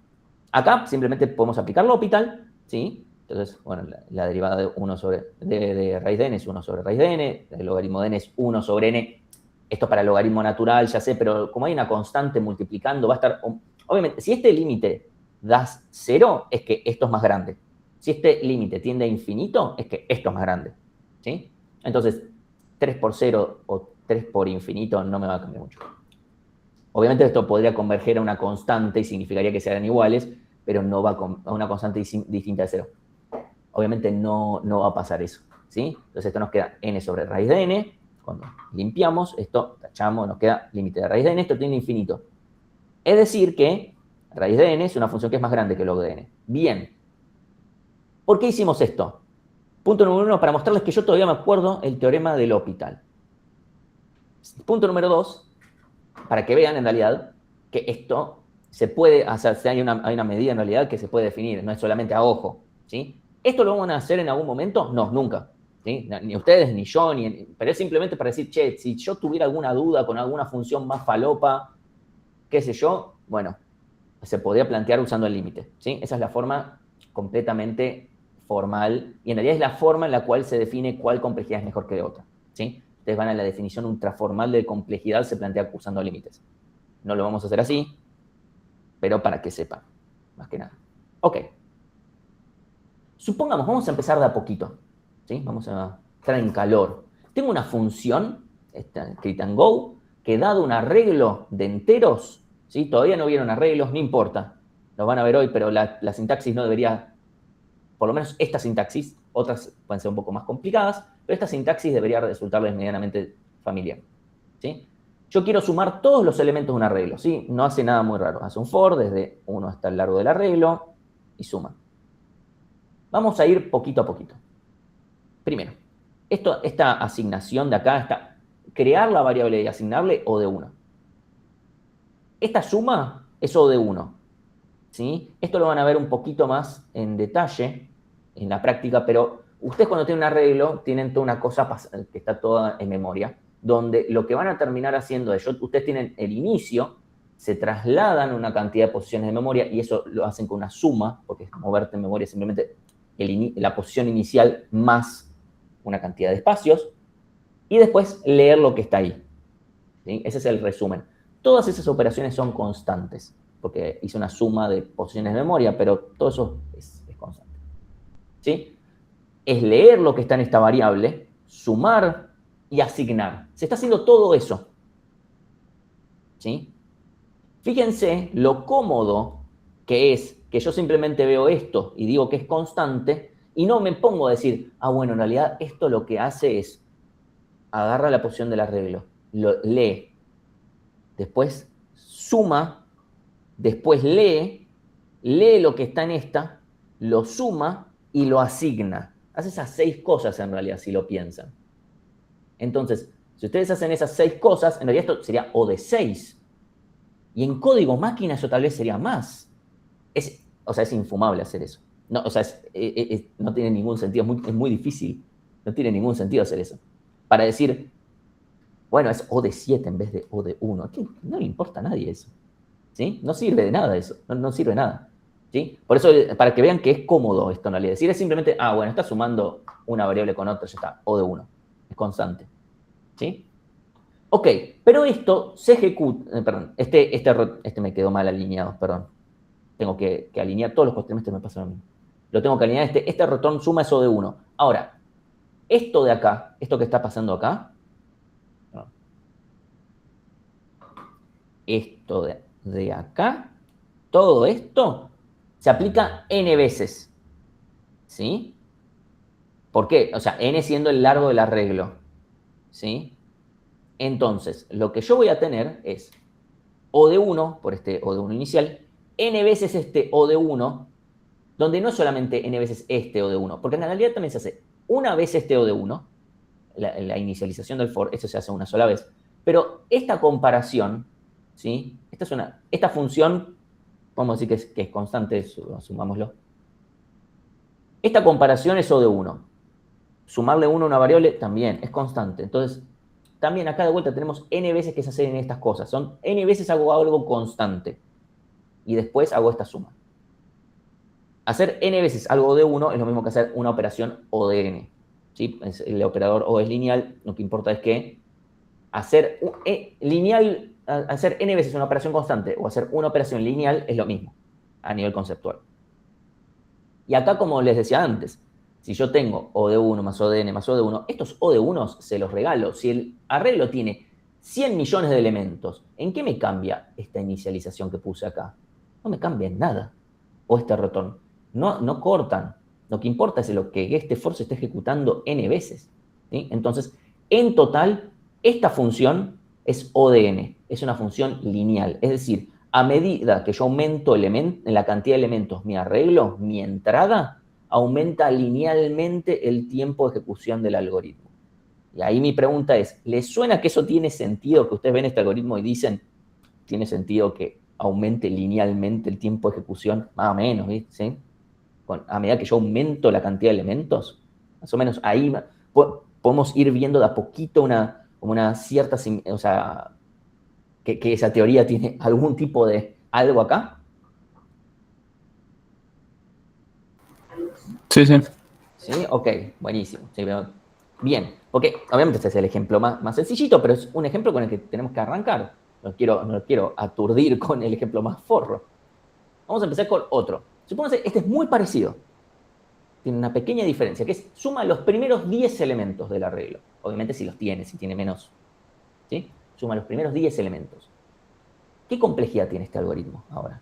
Acá simplemente podemos aplicar L'Hopital, ¿sí? Entonces, bueno, la derivada de 1 sobre, de raíz de n es 1 sobre raíz de n, el logaritmo de n es 1 sobre n. Esto para el logaritmo natural, ya sé, pero como hay una constante multiplicando, va a estar... Obviamente, si este límite da 0, es que esto es más grande. Si este límite tiende a infinito, es que esto es más grande, ¿sí? Entonces, 3 por 0 o 3 por infinito no me va a cambiar mucho. Obviamente esto podría converger a una constante y significaría que sean iguales, pero no va a una constante distinta de 0. Obviamente no va a pasar eso, ¿sí? Entonces esto nos queda n sobre raíz de n. Cuando limpiamos, esto tachamos, nos queda límite de raíz de n. Esto tiene infinito. Es decir que raíz de n es una función que es más grande que log de n. Bien. ¿Por qué hicimos esto? Punto número 1, para mostrarles que yo todavía me acuerdo el teorema de L'Hopital. Punto número 2, para que vean en realidad que esto se puede hacer, hay una medida en realidad que se puede definir, no es solamente a ojo, ¿sí? ¿Esto lo van a hacer en algún momento? No, nunca, ¿sí? Ni ustedes, ni yo, pero es simplemente para decir, che, si yo tuviera alguna duda con alguna función más falopa, qué sé yo, bueno, se podría plantear usando el límite, ¿sí? Esa es la forma completamente formal, y en realidad es la forma en la cual se define cuál complejidad es mejor que otra, ¿sí? Ustedes van a la definición ultraformal de complejidad, se plantea usando límites. No lo vamos a hacer así, pero para que sepan, más que nada. Ok. Supongamos, vamos a empezar de a poquito, ¿sí? Vamos a entrar en calor. Tengo una función, escrita en Go, que dado un arreglo de enteros, ¿sí? Todavía no vieron arreglos, no importa. Los van a ver hoy, pero la sintaxis no debería, por lo menos esta sintaxis, otras pueden ser un poco más complicadas, pero esta sintaxis debería resultarles medianamente familiar, ¿sí? Yo quiero sumar todos los elementos de un arreglo, ¿sí? No hace nada muy raro. Hace un for desde 1 hasta el largo del arreglo y suma. Vamos a ir poquito a poquito. Primero, esta asignación de acá, crear la variable y asignarle O de 1. Esta suma es O de 1, ¿sí? Esto lo van a ver un poquito más en detalle en la práctica, pero ustedes cuando tienen un arreglo tienen toda una cosa que está toda en memoria, donde lo que van a terminar haciendo es, ustedes tienen el inicio, se trasladan una cantidad de posiciones de memoria y eso lo hacen con una suma, porque moverte en memoria es simplemente la posición inicial más una cantidad de espacios, y después leer lo que está ahí, ¿sí? Ese es el resumen. Todas esas operaciones son constantes, porque hice una suma de posiciones de memoria, pero todo eso es constante, ¿sí? Es leer lo que está en esta variable, sumar y asignar. Se está haciendo todo eso, ¿sí? Fíjense lo cómodo que es que yo simplemente veo esto y digo que es constante y no me pongo a decir, bueno, en realidad esto lo que hace es agarra la posición del arreglo, lo lee, después suma, después lee lo que está en esta, lo suma y lo asigna. Hace esas 6 cosas en realidad, si lo piensan. Entonces, si ustedes hacen esas 6 cosas, en realidad esto sería O de 6. Y en código máquina eso tal vez sería más. Es infumable hacer eso. No, no tiene ningún sentido, es muy difícil. No tiene ningún sentido hacer eso. Para decir, bueno, es O de 7 en vez de O de 1. No le importa a nadie eso. ¿Sí? No sirve de nada eso. No sirve de nada. ¿Sí? Por eso, para que vean que es cómodo esto en realidad. Decir es simplemente, bueno, está sumando una variable con otra, ya está, O de 1. Es constante. ¿Sí? Ok, pero esto se ejecuta, perdón, este me quedó mal alineado, perdón. Tengo que alinear todos los cotrimestres, me pasa lo mismo. Lo tengo que alinear, este return suma es O de 1. Ahora, esto de acá, esto que está pasando acá, esto de acá, todo esto se aplica n veces. ¿Sí? ¿Por qué? O sea, n siendo el largo del arreglo. ¿Sí? Entonces, lo que yo voy a tener es O de 1, por este O de 1 inicial, n veces este O de 1, donde no es solamente n veces este O de 1, porque en realidad también se hace una vez este O de 1, la inicialización del for, eso se hace una sola vez, pero esta comparación, ¿sí? Esta función, vamos a decir que es constante, sumámoslo. Esta comparación es O de 1. Sumarle 1 a una variable también es constante. Entonces, también acá de vuelta tenemos n veces que se hacen estas cosas. Son n veces hago algo constante. Y después hago esta suma. Hacer n veces algo de 1 es lo mismo que hacer una operación O de n. ¿Sí? El operador O es lineal. Lo que importa es que hacer n veces una operación constante o hacer una operación lineal es lo mismo a nivel conceptual. Y acá, como les decía antes, si yo tengo O de 1 más O de n más O de 1, estos O de 1 se los regalo. Si el arreglo tiene 100 millones de elementos, ¿en qué me cambia esta inicialización que puse acá? No me cambia en nada. O este return. No cortan. Lo que importa es lo que este for se esté ejecutando n veces. ¿Sí? Entonces, en total, esta función es O de n. Es una función lineal. Es decir, a medida que yo aumento la cantidad de elementos, mi arreglo, mi entrada, aumenta linealmente el tiempo de ejecución del algoritmo. Y ahí mi pregunta es, ¿les suena que eso tiene sentido? Que ustedes ven este algoritmo y dicen, tiene sentido que aumente linealmente el tiempo de ejecución, más o menos, ¿sí? A medida que yo aumento la cantidad de elementos, más o menos ahí podemos ir viendo de a poquito una cierta, o sea, que esa teoría tiene algún tipo de algo acá. Sí, sí. ¿Sí? Ok, buenísimo. Sí, bien, porque obviamente este es el ejemplo más sencillito, pero es un ejemplo con el que tenemos que arrancar. No quiero aturdir con el ejemplo más forro. Vamos a empezar con otro. Supónganse, este es muy parecido. Tiene una pequeña diferencia, que es suma los primeros 10 elementos del arreglo. Obviamente si tiene menos. ¿Sí? Suma los primeros 10 elementos. ¿Qué complejidad tiene este algoritmo ahora?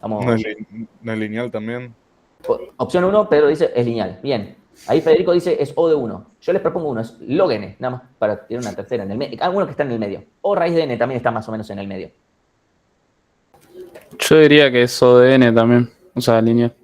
¿No es lineal también? Opción 1, Pedro dice es lineal. Bien. Ahí Federico dice es O de 1. Yo les propongo uno, es log n, nada más, para tener una tercera en el medio. Alguno que está en el medio. O raíz de n también está más o menos en el medio. Yo diría que es O de n también, o sea, lineal.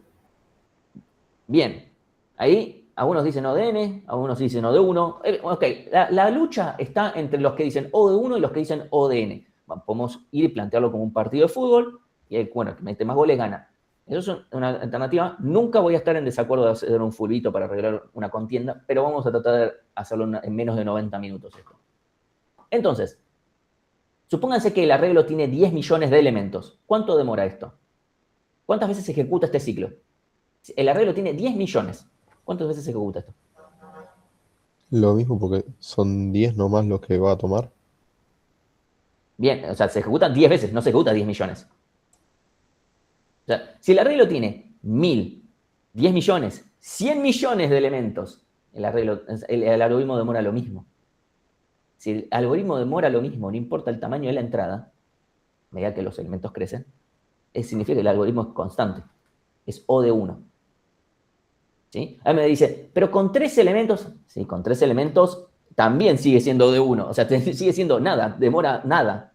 Bien. Ahí algunos dicen O de n, algunos dicen O de 1. Ok, la lucha está entre los que dicen O de 1 y los que dicen O de n. Bueno, podemos ir y plantearlo como un partido de fútbol y el que mete más goles gana. Eso es una alternativa. Nunca voy a estar en desacuerdo de hacer un fulbito para arreglar una contienda, pero vamos a tratar de hacerlo en menos de 90 minutos esto. Entonces, supónganse que el arreglo tiene 10 millones de elementos. ¿Cuánto demora esto? ¿Cuántas veces se ejecuta este ciclo? El arreglo tiene 10 millones. ¿Cuántas veces se ejecuta esto? Lo mismo porque son 10 nomás los que va a tomar. Bien, o sea, se ejecutan 10 veces, no se ejecuta 10 millones. O sea, si el arreglo tiene 1000, 10 millones, 100 millones de elementos, el algoritmo demora lo mismo. Si el algoritmo demora lo mismo, no importa el tamaño de la entrada, a medida que los elementos crecen, significa que el algoritmo es constante. Es O de 1. ¿Sí? Ahí me dice, pero con 3 elementos, sí, con 3 elementos también sigue siendo O de 1. O sea, sigue siendo nada, demora nada.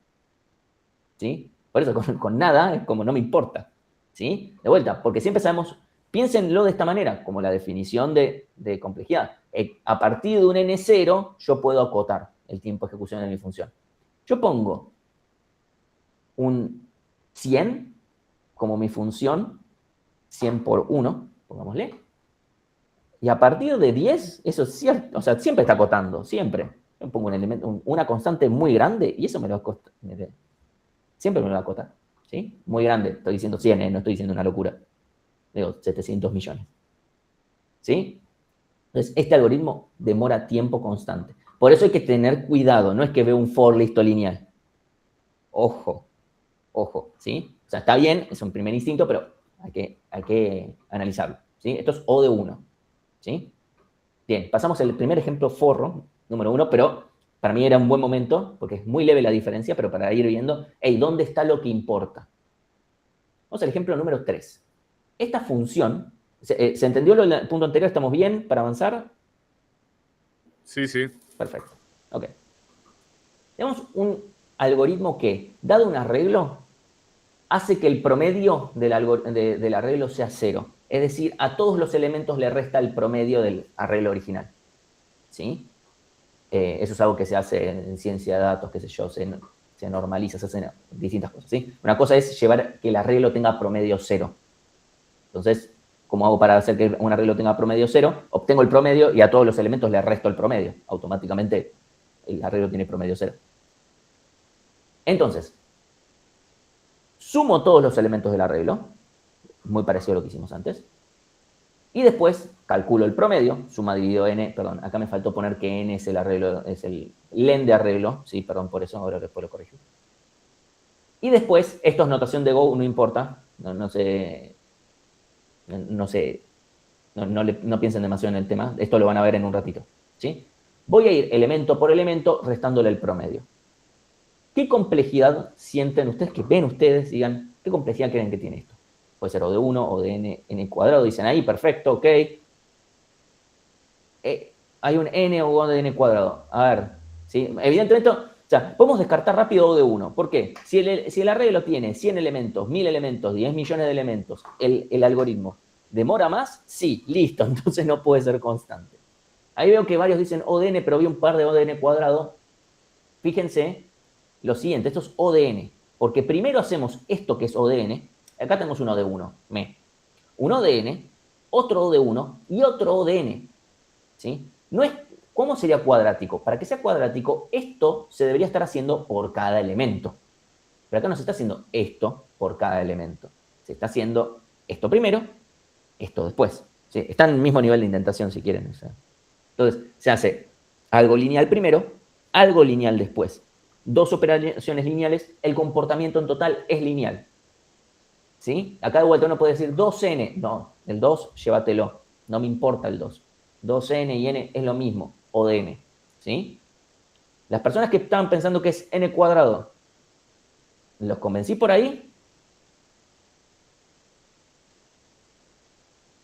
¿Sí? Por eso con nada es como no me importa. ¿Sí? De vuelta, porque siempre sabemos, piénsenlo de esta manera, como la definición de complejidad. A partir de un n0, yo puedo acotar el tiempo de ejecución de mi función. Yo pongo un 100 como mi función, 100 por 1, pongámosle. Y a partir de 10, eso es cierto, o sea, siempre está acotando, siempre. Yo pongo un elemento, una constante muy grande y eso me lo acota. Siempre me lo va a acotar, ¿sí? Muy grande, estoy diciendo 100, no estoy diciendo una locura. Digo, 700 millones. ¿Sí? Entonces, este algoritmo demora tiempo constante. Por eso hay que tener cuidado, no es que veo un for listo lineal. Ojo, ¿sí? O sea, está bien, es un primer instinto, pero hay que analizarlo, ¿sí? Esto es O de 1, ¿sí? Bien, pasamos al primer ejemplo forro, número 1, pero para mí era un buen momento, porque es muy leve la diferencia, pero para ir viendo, hey, ¿dónde está lo que importa? Vamos al ejemplo número 3. Esta función, ¿se entendió el punto anterior? ¿Estamos bien para avanzar? Sí, sí. Perfecto, ok. Tenemos un algoritmo que, dado un arreglo, hace que el promedio del arreglo sea 0. Es decir, a todos los elementos le resta el promedio del arreglo original. ¿Sí? Eso es algo que se hace en ciencia de datos, qué sé yo, se normaliza, se hacen distintas cosas. ¿Sí? Una cosa es llevar que el arreglo tenga promedio 0. Entonces, ¿cómo hago para hacer que un arreglo tenga promedio 0? Obtengo el promedio y a todos los elementos le resto el promedio. Automáticamente el arreglo tiene promedio 0. Entonces, sumo todos los elementos del arreglo, muy parecido a lo que hicimos antes, y después calculo el promedio, suma dividido n, perdón, acá me faltó poner que n es el arreglo, es el len de arreglo, sí, perdón por eso, ahora después lo corrijo. Y después, esto es notación de Go, no importa, no piensen demasiado en el tema, esto lo van a ver en un ratito, ¿sí? Voy a ir elemento por elemento restándole el promedio. ¿Qué complejidad sienten ustedes, que ven ustedes, digan, qué complejidad creen que tiene esto? Puede ser O de 1 o de n cuadrado, dicen ahí, perfecto, ok. Hay un n o O de n cuadrado. A ver, ¿sí? Evidentemente, o sea, podemos descartar rápido O de 1. ¿Por qué? Si el arreglo tiene 100 elementos, 1000 elementos, 10 millones de elementos, el algoritmo demora más, sí, listo, entonces no puede ser constante. Ahí veo que varios dicen O de n, pero vi un par de O de n cuadrado. Fíjense lo siguiente, esto es O de n, porque primero hacemos esto que es O de n, acá tenemos un O de 1, un O de n, otro O de 1 y otro O de n, ¿sí? No es, ¿cómo sería cuadrático? Para que sea cuadrático, esto se debería estar haciendo por cada elemento, pero acá no se está haciendo esto por cada elemento, se está haciendo esto primero, esto después, ¿sí? Está en el mismo nivel de indentación si quieren, o sea. Entonces, se hace algo lineal primero, algo lineal después. Dos operaciones lineales, el comportamiento en total es lineal. ¿Sí? Acá de vuelta uno puede decir 2n. No, el 2 llévatelo. No me importa el 2. 2n y n es lo mismo, O de n. ¿Sí? Las personas que estaban pensando que es n cuadrado, ¿los convencí por ahí?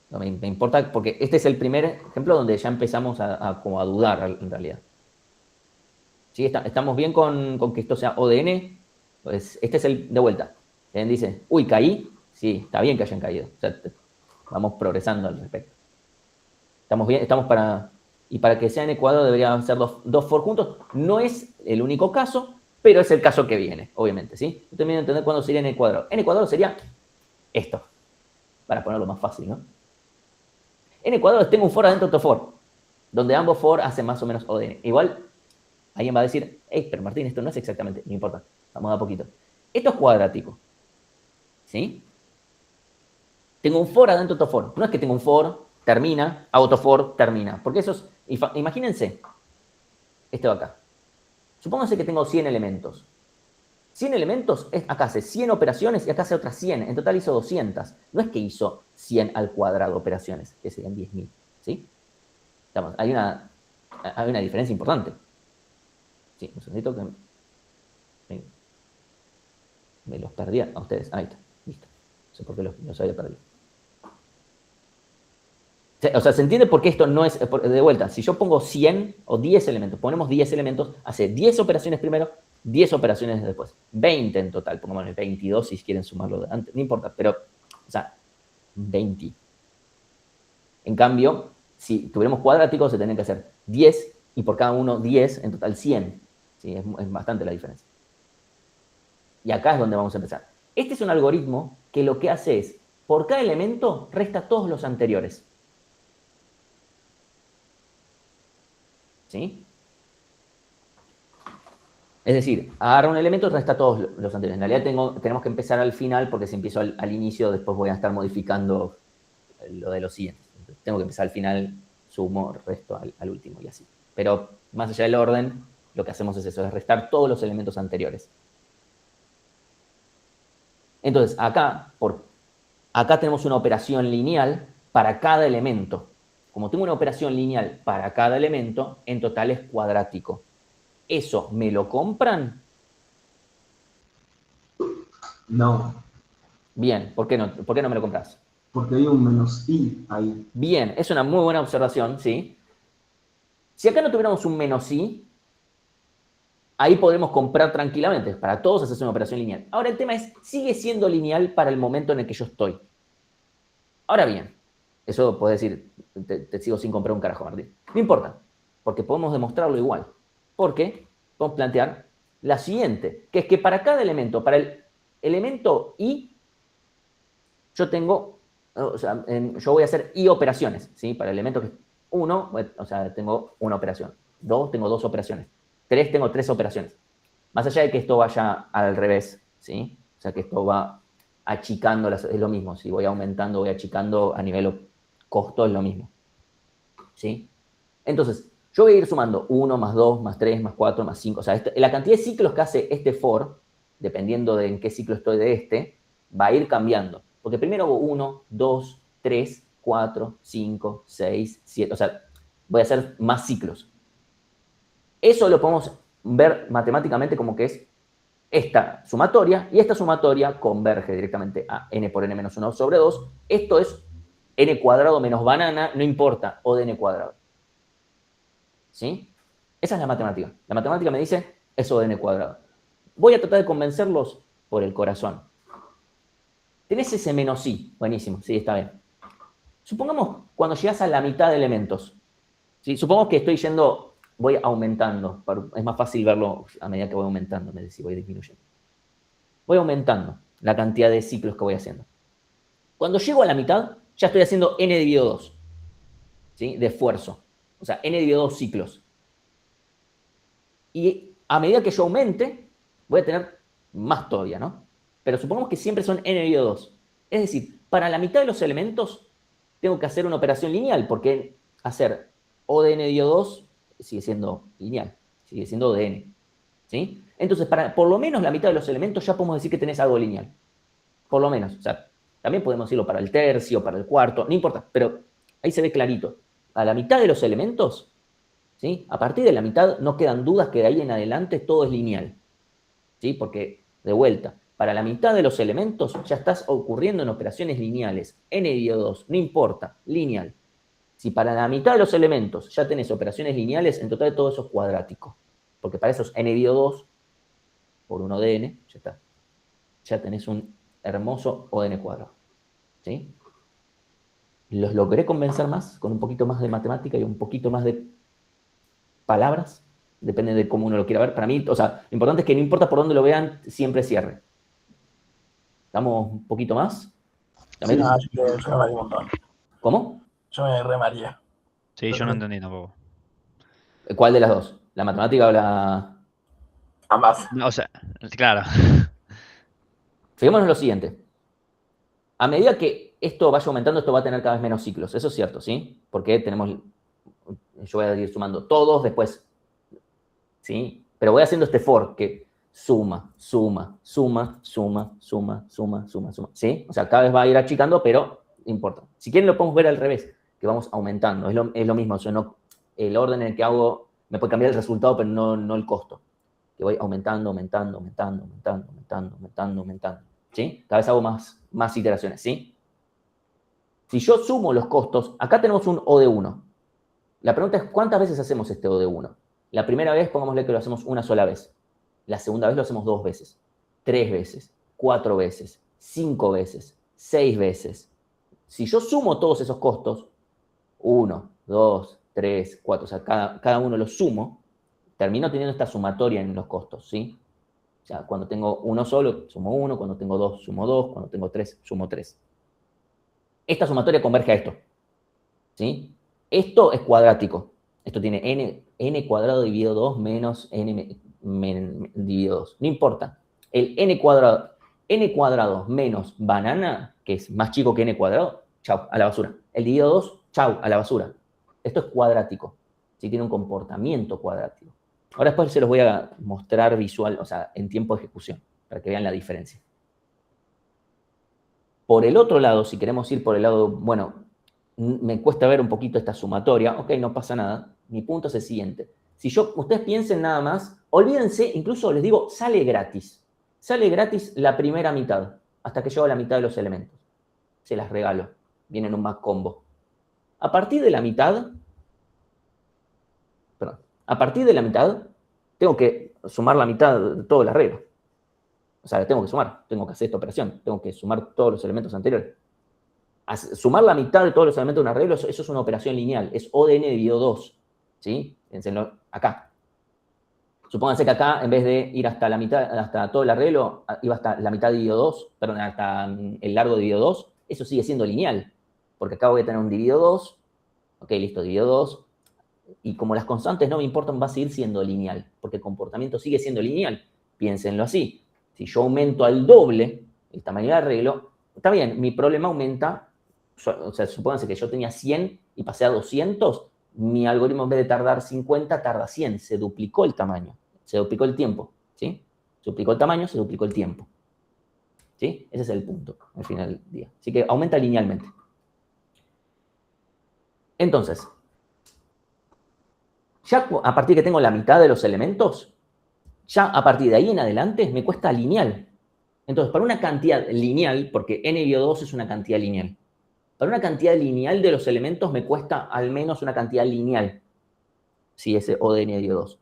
No me importa, porque este es el primer ejemplo donde ya empezamos a dudar en realidad. ¿Sí? ¿Estamos bien con que esto sea O de n? Pues este es el de vuelta. Dice, uy, caí. Sí, está bien que hayan caído. O sea, vamos progresando al respecto. ¿Estamos bien? Y para que sea n cuadrado deberían ser dos for juntos. No es el único caso, pero es el caso que viene, obviamente, ¿sí? Ustedes me entender cuándo sería n cuadrado. N cuadrado sería esto, para ponerlo más fácil, ¿no? N cuadrado es tengo un for adentro de otro for, donde ambos for hacen más o menos O de n. Igual, alguien va a decir, hey, pero Martín, esto no es exactamente, no importa, vamos a poquito. Esto es cuadrático, ¿sí? Tengo un for adentro de otro for. No es que tengo un for, termina, hago otro for, termina. Porque eso es, imagínense, esto de acá. Supónganse que tengo 100 elementos. 100 elementos, acá hace 100 operaciones y acá hace otras 100. En total hizo 200. No es que hizo 100 al cuadrado operaciones, que serían 10.000, ¿sí? Hay una diferencia importante. Sí, un segundito que me los perdí a ustedes. Ahí está, listo. No sé por qué los había perdido. O sea, ¿se entiende por qué esto no es, de vuelta, si yo pongo 100 o 10 elementos, ponemos 10 elementos, hace 10 operaciones primero, 10 operaciones después, 20 en total, pongamos 22 si quieren sumarlo de antes, no importa, pero, o sea, 20. En cambio, si tuviéramos cuadráticos, se tendrían que hacer 10 y por cada uno 10, en total 100. ¿Sí? Es bastante la diferencia. Y acá es donde vamos a empezar. Este es un algoritmo que lo que hace es, por cada elemento, resta todos los anteriores. ¿Sí? Es decir, agarra un elemento y resta todos los anteriores. En realidad tenemos que empezar al final, porque si empiezo al inicio, después voy a estar modificando lo de los siguientes. Entonces, tengo que empezar al final, sumo, resto al último y así. Pero más allá del orden, lo que hacemos es eso, es restar todos los elementos anteriores. Entonces, acá tenemos una operación lineal para cada elemento. Como tengo una operación lineal para cada elemento, en total es cuadrático. ¿Eso me lo compran? No, Bien, ¿por qué no me lo compras? porque hay un menos i ahí. Bien, es una muy buena observación, ¿sí? Si acá no tuviéramos un menos i, ahí podremos comprar tranquilamente. Para todos haces una operación lineal. Ahora el tema es, sigue siendo lineal para el momento en el que yo estoy. Ahora bien, eso puedes decir, te sigo sin comprar un carajo, Martín. No importa, porque podemos demostrarlo igual. Porque podemos plantear la siguiente, que es que para cada elemento, para el elemento i, yo tengo, o sea, yo voy a hacer i operaciones, ¿sí? Para el elemento que es 1, o sea, tengo una operación. 2, tengo 2 operaciones. 3, tengo 3 operaciones. Más allá de que esto vaya al revés, ¿sí? O sea, que esto va achicando, es lo mismo. Si voy aumentando, voy achicando, a nivel costo es lo mismo. ¿Sí? Entonces, yo voy a ir sumando 1, más 2, más 3, más 4, más 5. O sea, la cantidad de ciclos que hace este for, dependiendo de en qué ciclo estoy de este, va a ir cambiando. Porque primero hago 1, 2, 3, 4, 5, 6, 7. O sea, voy a hacer más ciclos. Eso lo podemos ver matemáticamente como que es esta sumatoria, y esta sumatoria converge directamente a n por n menos 1 sobre 2. Esto es n cuadrado menos banana, no importa, o de n cuadrado. ¿Sí? Esa es la matemática. La matemática me dice eso de n cuadrado. Voy a tratar de convencerlos por el corazón. Tenés ese menos i. Buenísimo, sí, está bien. Supongamos cuando llegas a la mitad de elementos. ¿Sí? Supongamos que estoy yendo, voy aumentando. Es más fácil verlo a medida que voy aumentando, en vez de si voy disminuyendo. Voy aumentando la cantidad de ciclos que voy haciendo. Cuando llego a la mitad, ya estoy haciendo n dividido 2. ¿Sí? De esfuerzo. O sea, n dividido 2 ciclos. Y a medida que yo aumente, voy a tener más todavía, ¿no? Pero supongamos que siempre son n dividido 2. Es decir, para la mitad de los elementos tengo que hacer una operación lineal, porque hacer O de n dividido 2 sigue siendo lineal, sigue siendo O de n. ¿Sí? Entonces, para por lo menos la mitad de los elementos ya podemos decir que tenés algo lineal. Por lo menos. O sea, también podemos decirlo para el tercio, para el cuarto, no importa, pero ahí se ve clarito. A la mitad de los elementos, ¿sí? A partir de la mitad no quedan dudas que de ahí en adelante todo es lineal. ¿Sí? Porque, de vuelta, para la mitad de los elementos ya estás ocurriendo en operaciones lineales. N dividido 2, no importa, lineal. Si para la mitad de los elementos ya tenés operaciones lineales, en total todo eso es cuadrático. Porque para eso es n dividido 2 por 1 de n, ya está. Ya tenés un hermoso O de n cuadrado. ¿Sí? ¿Los logré convencer más? Con un poquito más de matemática y un poquito más de palabras. Depende de cómo uno lo quiera ver. Para mí, o sea, lo importante es que no importa por dónde lo vean, siempre cierre. ¿Damos un poquito más? Sí, yo me mareé un montón. ¿Cómo? Yo me remareé. Sí, yo no entendí tampoco. ¿Cuál de las dos? ¿La matemática o la...? Ambas. No, o sea, claro. Fijémonos en lo siguiente. A medida que esto vaya aumentando, esto va a tener cada vez menos ciclos. Eso es cierto, ¿sí? Porque tenemos... Yo voy a ir sumando todos, después... ¿Sí? Pero voy haciendo este for que suma, suma, suma, suma, suma, suma, suma, suma. ¿Sí? O sea, cada vez va a ir achicando, pero importa. Si quieren lo podemos ver al revés, que vamos aumentando. Es lo mismo. O sea, no, el orden en el que hago me puede cambiar el resultado, pero no el costo. Que voy aumentando, aumentando, aumentando, aumentando, aumentando, aumentando, aumentando. ¿Sí? Cada vez hago más iteraciones, ¿sí? Si yo sumo los costos, acá tenemos un O de 1. La pregunta es, ¿cuántas veces hacemos este O de 1? La primera vez, pongámosle que lo hacemos una sola vez. La segunda vez lo hacemos 2 veces, 3 veces, 4 veces, 5 veces, 6 veces. Si yo sumo todos esos costos, 1, 2, 3, 4, o sea, cada uno los sumo, termino teniendo esta sumatoria en los costos, ¿sí? O sea, cuando tengo uno solo, sumo 1, cuando tengo 2, sumo 2, cuando tengo 3, sumo 3. Esta sumatoria converge a esto, ¿sí? Esto es cuadrático. Esto tiene n cuadrado dividido 2 menos n dividido 2. No importa. El n cuadrado menos banana, que es más chico que n cuadrado, chau, a la basura. El dividido 2, chau, a la basura. Esto es cuadrático. ¿Sí? Tiene un comportamiento cuadrático. Ahora después se los voy a mostrar visual, o sea, en tiempo de ejecución, para que vean la diferencia. Por el otro lado, si queremos ir por el lado, bueno, me cuesta ver un poquito esta sumatoria, ok, no pasa nada. Mi punto es el siguiente. Si ustedes piensen nada más, olvídense, incluso les digo, sale gratis. Sale gratis la primera mitad, hasta que llego a la mitad de los elementos. Se las regalo. Viene en un Mac Combo. A partir de la mitad, tengo que sumar la mitad de todo el arreglo. O sea, tengo que sumar, tengo que hacer esta operación, tengo que sumar todos los elementos anteriores. Sumar la mitad de todos los elementos de un arreglo, eso es una operación lineal, es O de n dividido 2, ¿sí? Piénsenlo acá. Supónganse que acá, en vez de ir hasta la mitad, hasta todo el arreglo, iba hasta la mitad dividido 2, perdón, hasta el largo dividido 2, eso sigue siendo lineal, porque acá voy a tener un dividido 2, ok, listo, dividido 2, y como las constantes no me importan, va a seguir siendo lineal, porque el comportamiento sigue siendo lineal. Piénsenlo así. Si yo aumento al doble el tamaño del arreglo, está bien, mi problema aumenta, o sea, supónganse que yo tenía 100 y pasé a 200, mi algoritmo en vez de tardar 50, tarda 100, se duplicó el tamaño, se duplicó el tiempo, ¿sí? Se duplicó el tamaño, se duplicó el tiempo, ¿sí? Ese es el punto al final del día. Así que aumenta linealmente. Entonces, ya a partir de que tengo la mitad de los elementos, ya a partir de ahí en adelante me cuesta lineal. Entonces, para una cantidad lineal, porque n-2 es una cantidad lineal, para una cantidad lineal de los elementos me cuesta al menos una cantidad lineal. Sí, ese O de n-2.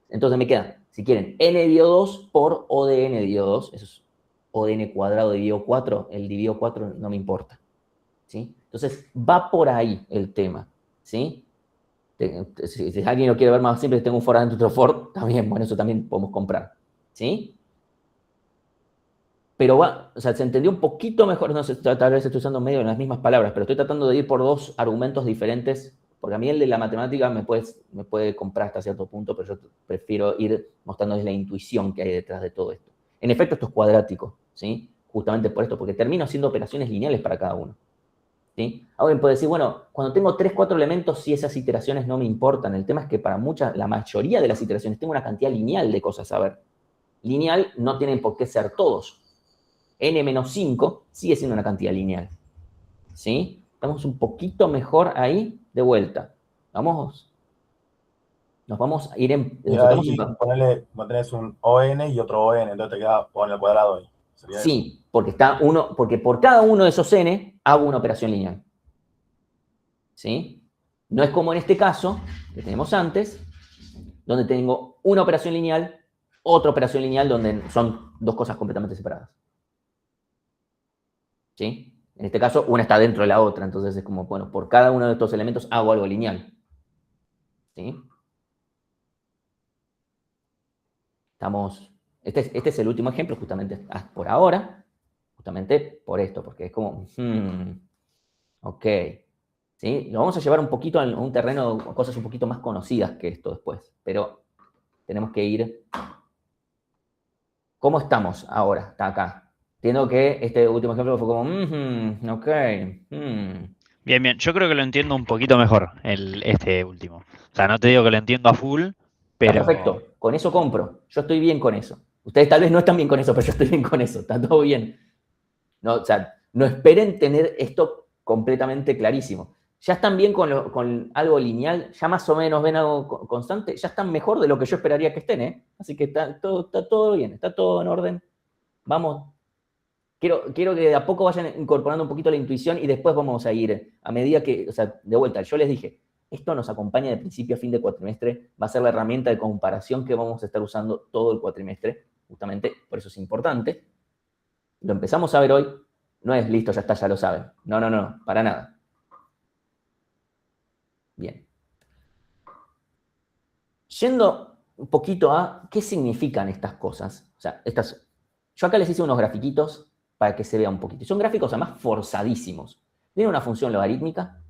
Entonces me queda, si quieren, n-2 por O de n-2, eso es O de n cuadrado dividido 4, el dividido 4 no me importa, ¿sí? Entonces, va por ahí el tema, ¿sí? Si alguien lo quiere ver más simple, tengo un for adentro, otro for, también, bueno, eso también podemos comprar, ¿sí? Pero o sea, se entendió un poquito mejor, no sé, tal vez estoy usando medio en las mismas palabras, pero estoy tratando de ir por dos argumentos diferentes, porque a mí el de la matemática me puede comprar hasta cierto punto, pero yo prefiero ir mostrándoles la intuición que hay detrás de todo esto. En efecto, esto es cuadrático, ¿sí? Justamente por esto, porque termino haciendo operaciones lineales para cada uno. ¿Sí? Alguien puede decir, bueno, cuando tengo 3, 4 elementos, sí, esas iteraciones no me importan. El tema es que para la mayoría de las iteraciones tengo una cantidad lineal de cosas a ver. Lineal no tienen por qué ser todos. n-5 sigue siendo una cantidad lineal. ¿Sí? Estamos un poquito mejor ahí de vuelta. Nos vamos a ir en... Y ahí tenés un ON y otro ON, entonces te queda O en el cuadrado ahí. Sí, porque por cada uno de esos n hago una operación lineal. ¿Sí? No es como en este caso que tenemos antes, donde tengo una operación lineal, otra operación lineal, donde son dos cosas completamente separadas. ¿Sí? En este caso, una está dentro de la otra, entonces es como, bueno, por cada uno de estos elementos hago algo lineal. ¿Sí? Este es el último ejemplo, justamente por ahora, justamente por esto, porque es como, ok, ¿sí? Lo vamos a llevar un poquito a un terreno, cosas un poquito más conocidas que esto después, pero tenemos que ir. ¿Cómo estamos ahora? Está acá. Entiendo que este último ejemplo fue como, ok. Bien, bien. Yo creo que lo entiendo un poquito mejor, este último. O sea, no te digo que lo entiendo a full, pero... Está perfecto. Con eso compro. Yo estoy bien con eso. Ustedes tal vez no están bien con eso, pero yo estoy bien con eso. Está todo bien. No, o sea, no esperen tener esto completamente clarísimo. Ya están bien con algo lineal, ya más o menos ven algo constante, ya están mejor de lo que yo esperaría que estén, ¿eh? Así que está todo bien, está todo en orden. Vamos quiero que de a poco vayan incorporando un poquito la intuición y después vamos a ir, a medida que, o sea, de vuelta, yo les dije, esto nos acompaña de principio a fin de cuatrimestre, va a ser la herramienta de comparación que vamos a estar usando todo el cuatrimestre, justamente, por eso es importante. Lo empezamos a ver hoy, no es listo, ya está, ya lo saben. No, para nada. Bien. Yendo un poquito a qué significan estas cosas. O sea, yo acá les hice unos grafiquitos para que se vea un poquito. Son gráficos además forzadísimos. Tienen una función logarítmica,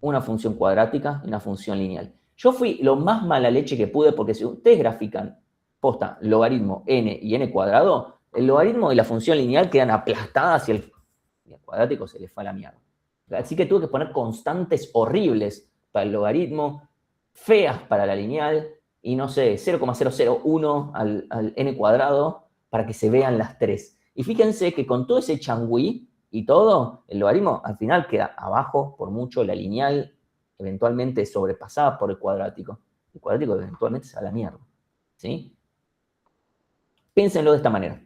una función cuadrática y una función lineal. Yo fui lo más mala leche que pude porque si ustedes grafican posta logaritmo n y n cuadrado, el logaritmo y la función lineal quedan aplastadas y el cuadrático se les fue a la mierda. Así que tuve que poner constantes horribles para el logaritmo, feas para la lineal, y no sé, 0,001 al n cuadrado para que se vean las tres. Y fíjense que con todo ese changüí y todo, el logaritmo al final queda abajo por mucho, la lineal eventualmente sobrepasada por el cuadrático. El cuadrático eventualmente se va a la mierda. ¿Sí? Piénsenlo de esta manera.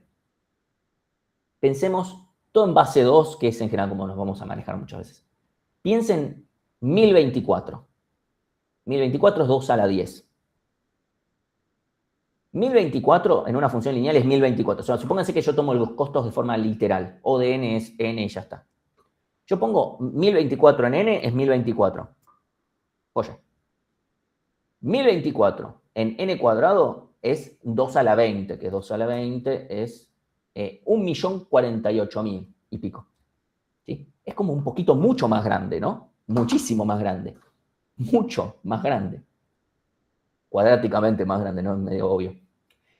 Pensemos todo en base 2, que es en general como nos vamos a manejar muchas veces. Piensen 1024. 1024 es 2 a la 10. 1024 en una función lineal es 1024. O sea, supónganse que yo tomo los costos de forma literal. O de n es n y ya está. Yo pongo 1024 en n es 1024. Oye. 1024 en n cuadrado es 2 a la 20, que 2 a la 20 es 1.048.000 y pico. ¿Sí? Es como un poquito mucho más grande, ¿no? Muchísimo más grande. Mucho más grande. Cuadráticamente más grande, ¿no? Es medio obvio.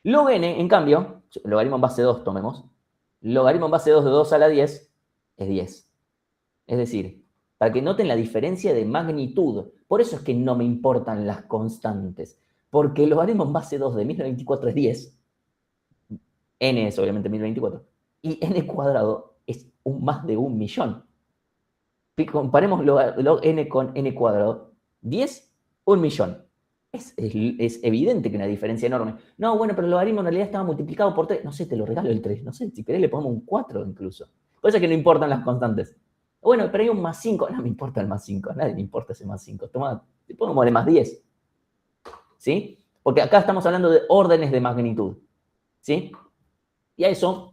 Log n, en cambio, logaritmo en base 2 tomemos, logaritmo en base 2 de 2 a la 10 es 10. Es decir, para que noten la diferencia de magnitud, por eso es que no me importan las constantes, porque el logaritmo en base 2 de 1024 es 10, n es obviamente 1024, y n cuadrado es más de 1.000.000. Comparemos log n con n cuadrado, 10, 1.000.000. Es evidente que una diferencia enorme. No, bueno, pero el logaritmo en realidad estaba multiplicado por 3. No sé, te lo regalo el 3. No sé, si querés le ponemos un 4 incluso. Por eso es que no importan las constantes. Bueno, pero hay un más 5. No me importa el más 5. A nadie le importa ese más 5. Toma, te ponemos de más 10. ¿Sí? Porque acá estamos hablando de órdenes de magnitud. ¿Sí? Y a eso...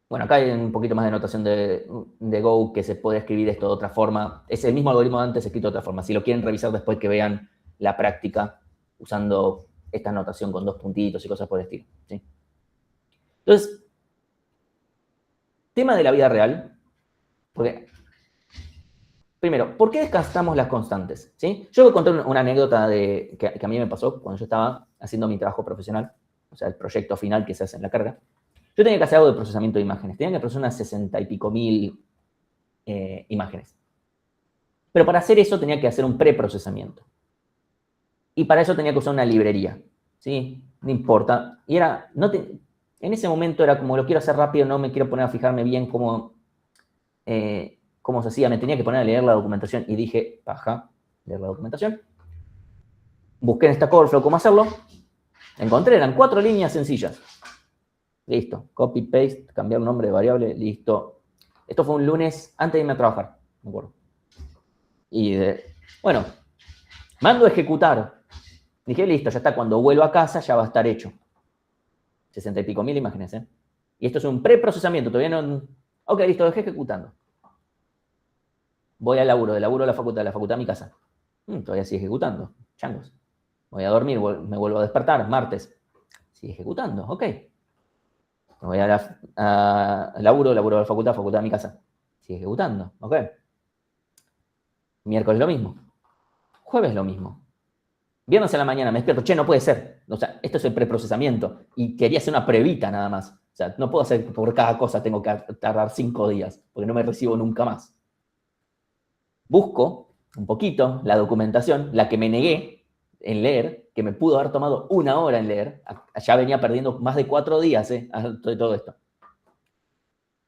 Bueno, acá hay un poquito más de notación de Go que se puede escribir esto de otra forma. Es el mismo algoritmo de antes escrito de otra forma. Si lo quieren revisar después que vean la práctica usando esta notación con 2 puntitos y cosas por el estilo. ¿Sí? Entonces, tema de la vida real. Porque, primero, ¿por qué desgastamos las constantes? ¿Sí? Yo voy a contar una anécdota que a mí me pasó cuando yo estaba haciendo mi trabajo profesional, o sea, el proyecto final que se hace en la carga. Yo tenía que hacer algo de procesamiento de imágenes. Tenía que procesar unas 60 y pico mil imágenes. Pero para hacer eso tenía que hacer un preprocesamiento. Y para eso tenía que usar una librería. ¿Sí? No importa. Y era... en ese momento era como, lo quiero hacer rápido, no me quiero poner a fijarme bien cómo se hacía. Me tenía que poner a leer la documentación. Y dije, paja, leer la documentación. Busqué en Stack Overflow cómo hacerlo. Encontré, eran 4 líneas sencillas. Listo, copy, paste, cambiar nombre de variable, listo. Esto fue un lunes antes de irme a trabajar, me acuerdo. Y bueno, mando a ejecutar. Dije, listo, ya está, cuando vuelva a casa ya va a estar hecho. 60 y pico mil imágenes, ¿eh? Y esto es un preprocesamiento, todavía no... Ok, listo, dejé ejecutando. Voy al laburo, de laburo a la facultad a mi casa. Todavía sigue ejecutando, changos. Voy a dormir, me vuelvo a despertar, martes. Sigue ejecutando, ok. Me voy al laburo a la facultad a mi casa. Sigue ejecutando, ok. Miércoles lo mismo. Jueves lo mismo. Viernes a la mañana me despierto. Che, no puede ser. O sea, esto es el preprocesamiento. Y quería hacer una previta nada más. O sea, no puedo hacer por cada cosa, tengo que tardar 5 días, porque no me recibo nunca más. Busco un poquito la documentación, la que me negué en leer, que me pudo haber tomado 1 hora en leer. Ya venía perdiendo más de 4 días de todo esto.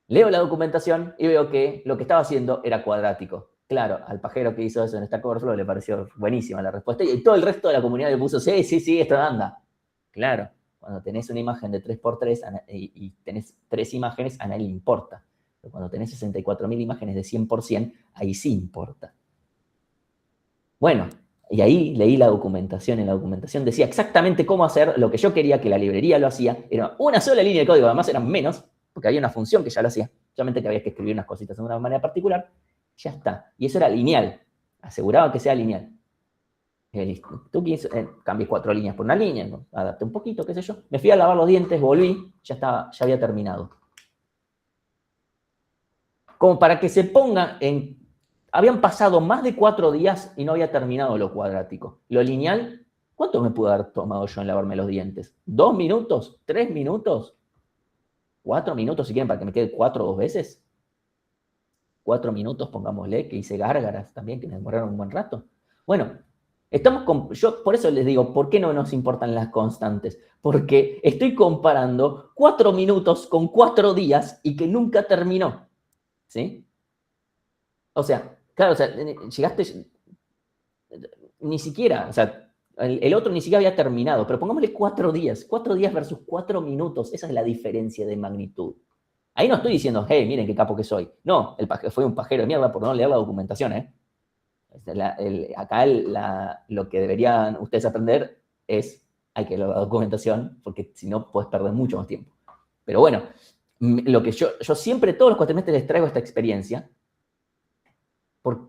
Leo la documentación y veo que lo que estaba haciendo era cuadrático. Claro, al pajero que hizo eso en Stack Overflow le pareció buenísima la respuesta. Y todo el resto de la comunidad le puso, sí, esto anda. Claro. Cuando tenés una imagen de 3x3 y tenés 3 imágenes, a nadie le importa. Pero cuando tenés 64.000 imágenes de 100%, ahí sí importa. Bueno, y ahí leí la documentación. En la documentación decía exactamente cómo hacer lo que yo quería que la librería lo hacía. Era una sola línea de código, además eran menos, porque había una función que ya lo hacía. Solamente que había que escribir unas cositas de una manera particular. Ya está. Y eso era lineal. Aseguraba que sea lineal. Listo. Tú cambies 4 líneas por una línea, ¿no? Adapté un poquito, qué sé yo. Me fui a lavar los dientes, volví, ya había terminado. Como para que se ponga en... Habían pasado más de 4 días y no había terminado lo cuadrático. Lo lineal, ¿cuánto me pudo haber tomado yo en lavarme los dientes? ¿2 minutos? ¿3 minutos? ¿4 minutos si quieren para que me quede 4 2 veces? 4 minutos, pongámosle, que hice gárgaras también, que me demoraron un buen rato. Bueno, yo por eso les digo, ¿por qué no nos importan las constantes? Porque estoy comparando 4 minutos con 4 días y que nunca terminó. ¿Sí? O sea, claro, o sea, llegaste, ni siquiera, o sea, el otro ni siquiera había terminado, pero pongámosle 4 días. 4 días versus 4 minutos, esa es la diferencia de magnitud. Ahí no estoy diciendo, hey, miren qué capo que soy. No, fue un pajero de mierda por no leer la documentación, ¿eh? Acá lo que deberían ustedes aprender es, hay que leer la documentación, porque si no, puedes perder mucho más tiempo. Pero bueno, lo que yo siempre, todos los cuatrimestres les traigo esta experiencia,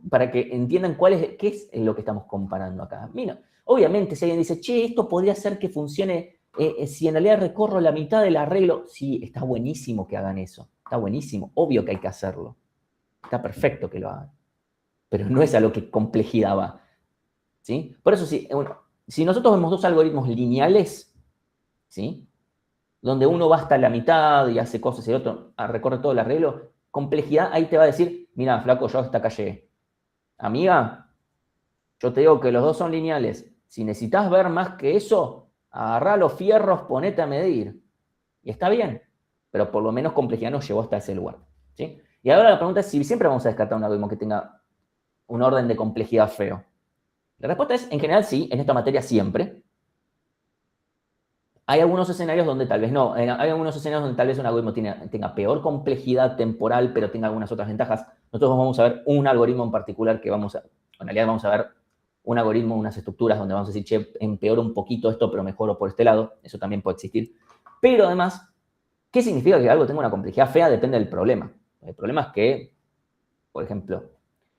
para que entiendan qué es lo que estamos comparando acá. Mira, obviamente, si alguien dice, che, esto podría ser que funcione, si en realidad recorro la mitad del arreglo, sí, está buenísimo que hagan eso. Está buenísimo, obvio que hay que hacerlo. Está perfecto que lo hagan. Pero no es a lo que complejidad va. ¿Sí? Por eso, si nosotros vemos 2 algoritmos lineales, ¿sí? Donde uno va hasta la mitad y hace cosas y el otro recorre todo el arreglo, complejidad ahí te va a decir, mira, flaco, yo hasta acá llegué. Amiga, yo te digo que los 2 son lineales. Si necesitas ver más que eso, agarrá los fierros, ponete a medir. Y está bien, pero por lo menos complejidad nos llevó hasta ese lugar. ¿Sí? Y ahora la pregunta es si siempre vamos a descartar un algoritmo que tenga un orden de complejidad feo. La respuesta es, en general, sí, en esta materia siempre. Hay algunos escenarios donde tal vez no. Hay algunos escenarios donde tal vez un algoritmo tenga peor complejidad temporal, pero tenga algunas otras ventajas. Nosotros vamos a ver un algoritmo en particular que en realidad vamos a ver un algoritmo, unas estructuras donde vamos a decir, che, empeoro un poquito esto, pero mejoro por este lado. Eso también puede existir. Pero además, ¿qué significa que algo tenga una complejidad fea? Depende del problema. El problema es que, por ejemplo,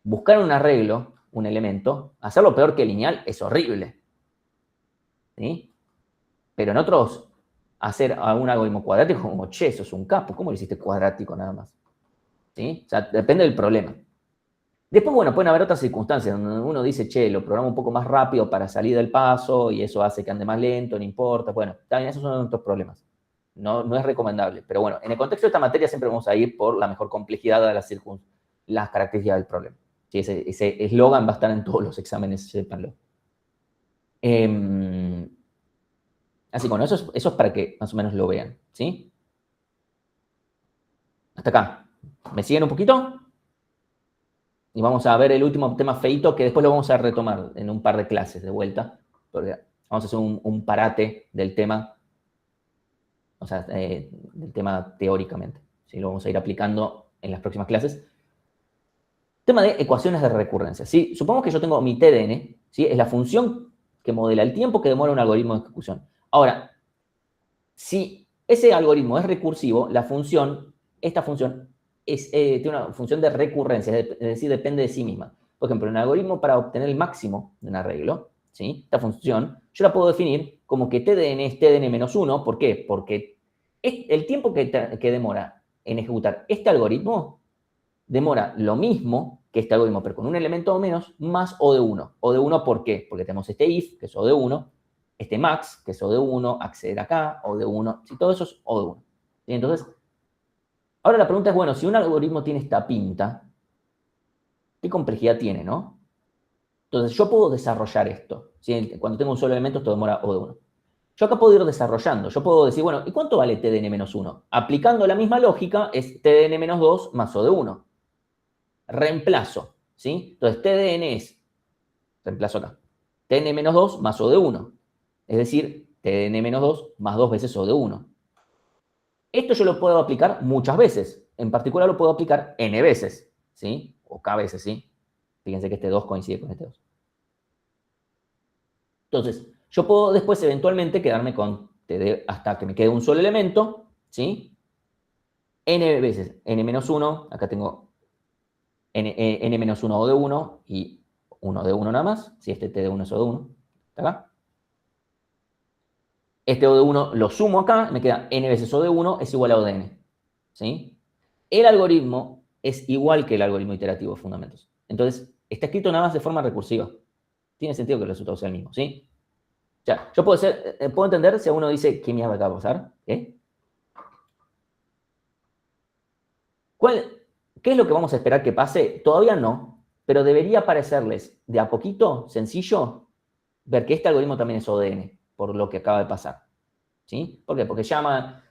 buscar un arreglo, un elemento, hacerlo peor que lineal es horrible. ¿Sí? Pero en otros, hacer a un algoritmo cuadrático como, che, eso es un capo, ¿cómo lo hiciste cuadrático nada más? ¿Sí? O sea, depende del problema. Después, bueno, pueden haber otras circunstancias donde uno dice, che, lo programo un poco más rápido para salir del paso y eso hace que ande más lento, no importa. Bueno, también esos son otros problemas. No es recomendable. Pero bueno, en el contexto de esta materia siempre vamos a ir por la mejor complejidad de las características del problema. ¿Sí? Ese eslogan va a estar en todos los exámenes, sépanlo. Así que bueno, eso es para que más o menos lo vean, ¿sí? Hasta acá. ¿Me siguen un poquito? Y vamos a ver el último tema feito, que después lo vamos a retomar en un par de clases de vuelta, porque vamos a hacer un parate del tema, o sea, del tema teóricamente. ¿Sí? Lo vamos a ir aplicando en las próximas clases. Tema de ecuaciones de recurrencia. ¿Sí? Supongamos que yo tengo mi TDN, ¿sí? Es la función que modela el tiempo que demora un algoritmo de ejecución. Ahora, si ese algoritmo es recursivo, esta función tiene una función de recurrencia, es decir, depende de sí misma. Por ejemplo, en el algoritmo para obtener el máximo de un arreglo, ¿sí? Esta función, yo la puedo definir como que TDN es TDN-1. ¿Por qué? Porque el tiempo que demora en ejecutar este algoritmo demora lo mismo que este algoritmo, pero con un elemento o menos, más O de 1. O de 1, ¿por qué? Porque tenemos este if, que es O de 1, este max, que es O de 1, acceder acá, O de 1, si todo eso es O de 1. ¿Sí? Entonces, ahora la pregunta es, bueno, si un algoritmo tiene esta pinta, ¿qué complejidad tiene, no? Entonces, yo puedo desarrollar esto. ¿Sí? Cuando tengo un solo elemento, esto demora O de 1. Yo acá puedo ir desarrollando. Yo puedo decir, bueno, ¿y cuánto vale TDN-1? Aplicando la misma lógica, es TDN-2 más O de 1. Reemplazo, ¿sí? Entonces, TDN es, reemplazo acá, TN-2 más O de 1. Es decir, t de n-2 más 2 veces O de 1. Esto yo lo puedo aplicar muchas veces. En particular lo puedo aplicar n veces, ¿sí? O k veces, ¿sí? Fíjense que este 2 coincide con este 2. Entonces, yo puedo después eventualmente quedarme con TD hasta que me quede un solo elemento, ¿sí? N veces n-1, acá tengo n-1 O de 1 y 1 de 1 nada más, si este T de 1 es O de 1, ¿está acá? Este O de 1 lo sumo acá, me queda n veces O de 1 es igual a O de n, ¿sí? El algoritmo es igual que el algoritmo iterativo de fundamentos. Entonces, está escrito nada más de forma recursiva. Tiene sentido que el resultado sea el mismo, ¿sí? O sea, yo puedo entender si a uno dice, ¿qué mierda acaba de pasar? ¿Qué es lo que vamos a esperar que pase? Todavía no, pero debería parecerles de a poquito sencillo ver que este algoritmo también es O de n, por lo que acaba de pasar. ¿Sí? ¿Por qué? Porque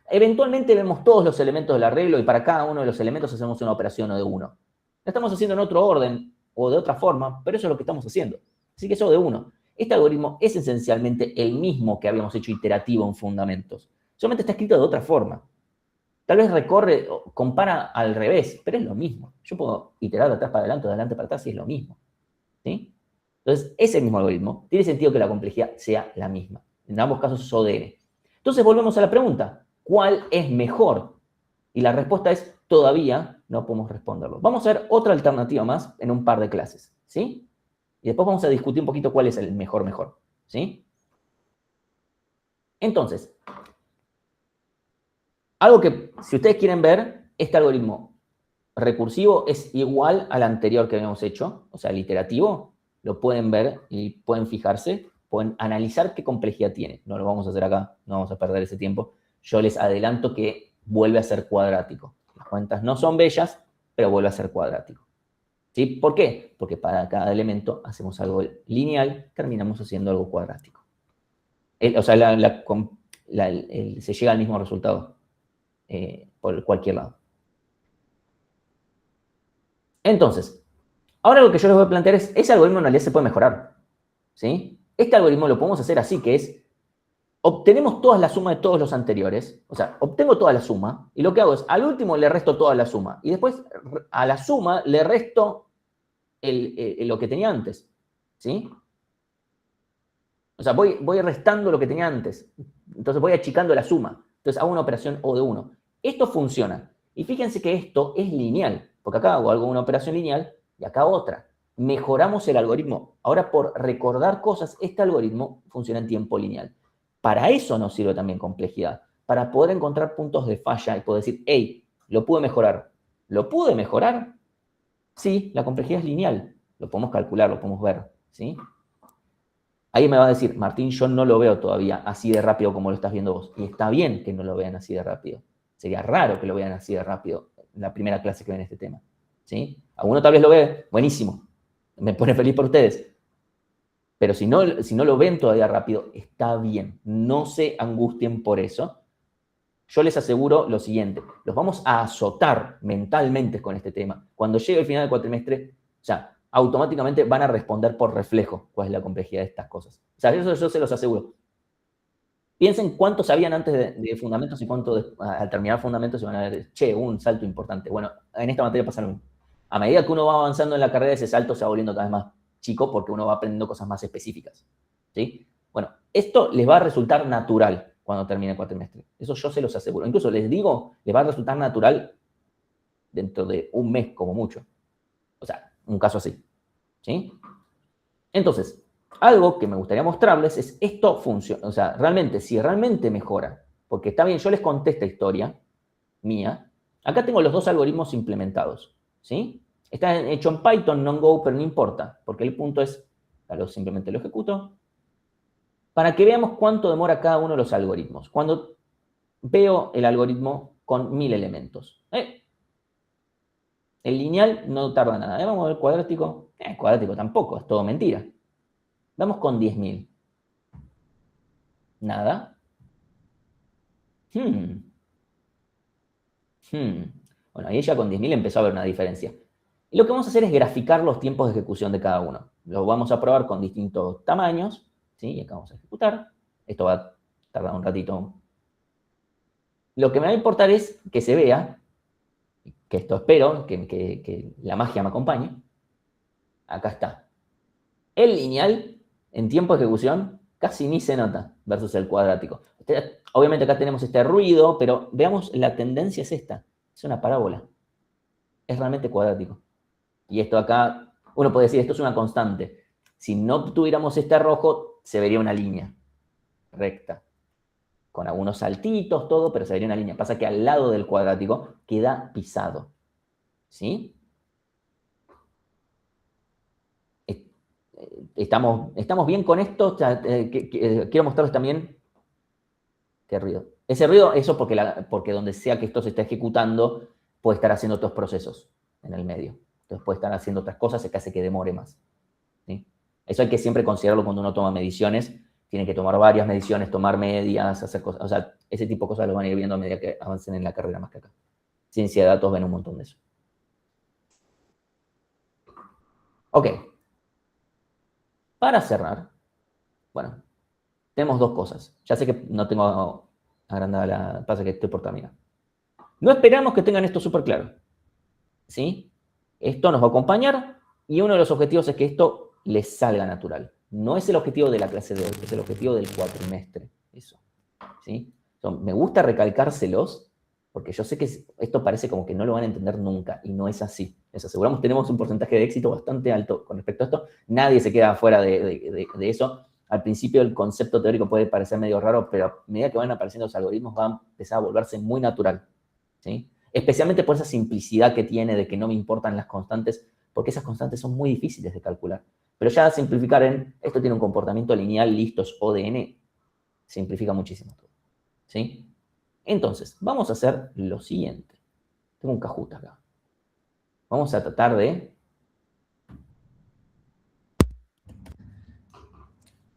eventualmente vemos todos los elementos del arreglo y para cada uno de los elementos hacemos una operación O de 1. Lo estamos haciendo en otro orden o de otra forma, pero eso es lo que estamos haciendo. Así que es O de 1. Este algoritmo es esencialmente el mismo que habíamos hecho iterativo en fundamentos. Solamente está escrito de otra forma. Tal vez compara al revés, pero es lo mismo. Yo puedo iterar de atrás para adelante, de adelante para atrás y es lo mismo. ¿Sí? Entonces, es el mismo algoritmo. Tiene sentido que la complejidad sea la misma. En ambos casos es O de n. Entonces, volvemos a la pregunta. ¿Cuál es mejor? Y la respuesta es, todavía no podemos responderlo. Vamos a ver otra alternativa más en un par de clases. ¿Sí? Y después vamos a discutir un poquito cuál es el mejor. ¿Sí? Entonces, algo que, si ustedes quieren ver, este algoritmo recursivo es igual al anterior que habíamos hecho, o sea, el iterativo, lo pueden ver y pueden fijarse, pueden analizar qué complejidad tiene. No lo vamos a hacer acá, no vamos a perder ese tiempo. Yo les adelanto que vuelve a ser cuadrático. Las cuentas no son bellas, pero vuelve a ser cuadrático. ¿Sí? ¿Por qué? Porque para cada elemento hacemos algo lineal, terminamos haciendo algo cuadrático. Se llega al mismo resultado por cualquier lado. Entonces, ahora lo que yo les voy a plantear es, ese algoritmo en realidad se puede mejorar. ¿Sí? Este algoritmo lo podemos hacer así, que es, obtenemos toda la suma de todos los anteriores, o sea, obtengo toda la suma, y lo que hago es, al último le resto toda la suma, y después a la suma le resto lo que tenía antes, ¿sí? O sea, voy restando lo que tenía antes, entonces voy achicando la suma, entonces hago una operación O de 1. Esto funciona, y fíjense que esto es lineal, porque acá hago una operación lineal, y acá otra. Mejoramos el algoritmo. Ahora, por recordar cosas, este algoritmo funciona en tiempo lineal. Para eso nos sirve también complejidad, para poder encontrar puntos de falla y poder decir, hey, lo pude mejorar. ¿Lo pude mejorar? Sí, la complejidad es lineal. Lo podemos calcular, lo podemos ver, ¿sí? Ahí me va a decir, Martín, yo no lo veo todavía así de rápido como lo estás viendo vos. Y está bien que no lo vean así de rápido. Sería raro que lo vean así de rápido en la primera clase que ven este tema, ¿sí? Alguno tal vez lo ve, buenísimo. Me pone feliz por ustedes. Pero si no lo ven todavía rápido, está bien. No se angustien por eso. Yo les aseguro lo siguiente. Los vamos a azotar mentalmente con este tema. Cuando llegue el final del cuatrimestre, o sea, automáticamente van a responder por reflejo cuál es la complejidad de estas cosas. O sea, eso yo se los aseguro. Piensen cuánto sabían antes de fundamentos y cuánto al terminar fundamentos se van a ver, che, un salto importante. Bueno, en esta materia pasa lo mismo. A medida que uno va avanzando en la carrera, ese salto se va volviendo cada vez más chico porque uno va aprendiendo cosas más específicas. ¿Sí? Bueno, esto les va a resultar natural cuando termine el cuatrimestre. Eso yo se los aseguro. Incluso les digo, les va a resultar natural dentro de un mes como mucho. O sea, un caso así. ¿Sí? Entonces, algo que me gustaría mostrarles es esto funciona. O sea, realmente, si realmente mejora, porque está bien, yo les conté esta historia mía. Acá tengo los dos algoritmos implementados. ¿Sí? Está hecho en Python, no en Go, pero no importa, porque el punto es, simplemente lo ejecuto, para que veamos cuánto demora cada uno de los algoritmos. Cuando veo el algoritmo con 1000 elementos. El lineal no tarda nada. Vamos a ver cuadrático. Cuadrático tampoco, es todo mentira. Vamos con 10.000. Nada. Bueno, ahí ya con 10.000 empezó a haber una diferencia. Y lo que vamos a hacer es graficar los tiempos de ejecución de cada uno. Lo vamos a probar con distintos tamaños, ¿sí? Y acá vamos a ejecutar. Esto va tarda un ratito. Lo que me va a importar es que se vea, que esto espero, que la magia me acompañe. Acá está. El lineal, en tiempo de ejecución, casi ni se nota versus el cuadrático. Obviamente acá tenemos este ruido, pero veamos, la tendencia es esta. Es una parábola. Es realmente cuadrático. Y esto acá, uno puede decir, esto es una constante. Si no tuviéramos este rojo, se vería una línea recta. Con algunos saltitos, todo, pero se vería una línea. Pasa que al lado del cuadrático queda pisado. ¿Sí? Estamos bien con esto. Quiero mostrarles también qué ruido. Ese ruido, eso porque donde sea que esto se esté ejecutando, puede estar haciendo otros procesos en el medio. Entonces puede estar haciendo otras cosas que hace que demore más. ¿Sí? Eso hay que siempre considerarlo cuando uno toma mediciones. Tienen que tomar varias mediciones, tomar medias, hacer cosas. O sea, ese tipo de cosas lo van a ir viendo a medida que avancen en la carrera más que acá. Ciencia de datos ven un montón de eso. Ok. Para cerrar, bueno, tenemos dos cosas. Ya sé que no tengo agrandada la... Pasa que estoy por terminar. No esperamos que tengan esto súper claro. ¿Sí? Esto nos va a acompañar y uno de los objetivos es que esto les salga natural. No es el objetivo de la clase de hoy, es el objetivo del cuatrimestre. Eso. ¿Sí? Me gusta recalcárselos porque yo sé que esto parece como que no lo van a entender nunca y no es así. Les aseguramos, tenemos un porcentaje de éxito bastante alto con respecto a esto. Nadie se queda fuera de eso. Al principio el concepto teórico puede parecer medio raro, pero a medida que van apareciendo los algoritmos van a empezar a volverse muy natural. ¿Sí? Especialmente por esa simplicidad que tiene de que no me importan las constantes, porque esas constantes son muy difíciles de calcular. Pero ya simplificar en, esto tiene un comportamiento lineal, listos, ODN, simplifica muchísimo todo. ¿Sí? Entonces, vamos a hacer lo siguiente. Tengo un Kahoot acá. Vamos a tratar de...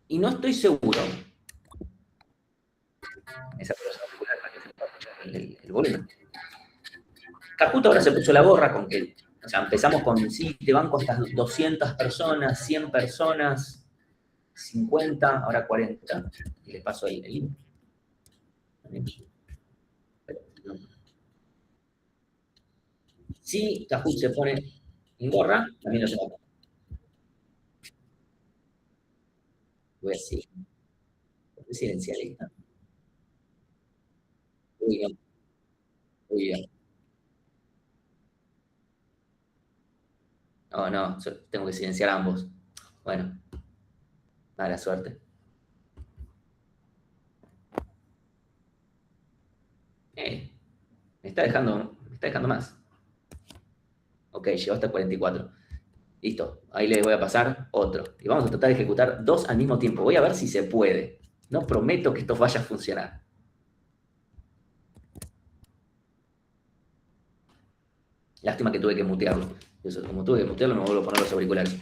Y no estoy seguro... Esa cosa particular para que se pueda escuchar el volumen. Kahoot ahora se puso la gorra con que... O sea, empezamos con, sí, te banco estas 200 personas, 100 personas, 50, ahora 40. Y les paso el link. Si Kahoot se pone en gorra, también lo tengo. Voy así. Voy a silenciar esta. Uy, no. Uy, no. Oh, no, tengo que silenciar ambos. Bueno, mala suerte. Me está dejando más. Ok, llegó hasta 44. Listo, ahí les voy a pasar otro. Y vamos a tratar de ejecutar dos al mismo tiempo. Voy a ver si se puede. No prometo que esto vaya a funcionar. Lástima que tuve que mutearlo. Como tuve que mutearlo, me vuelvo a poner los auriculares.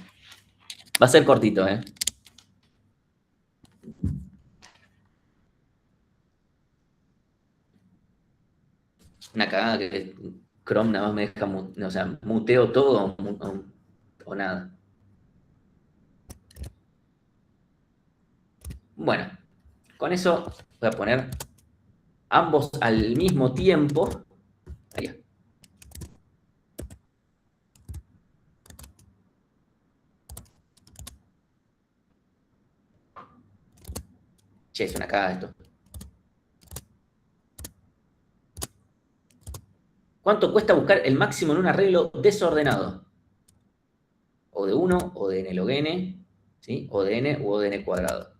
Va a ser cortito, ¿eh? Una cagada que Chrome nada más me deja, o sea, muteo todo o nada. Bueno, con eso voy a poner ambos al mismo tiempo. Ahí. Che, es una cagada esto. ¿Cuánto cuesta buscar el máximo en un arreglo desordenado? O de 1, o de n log n, ¿sí? O de n u o de n cuadrado.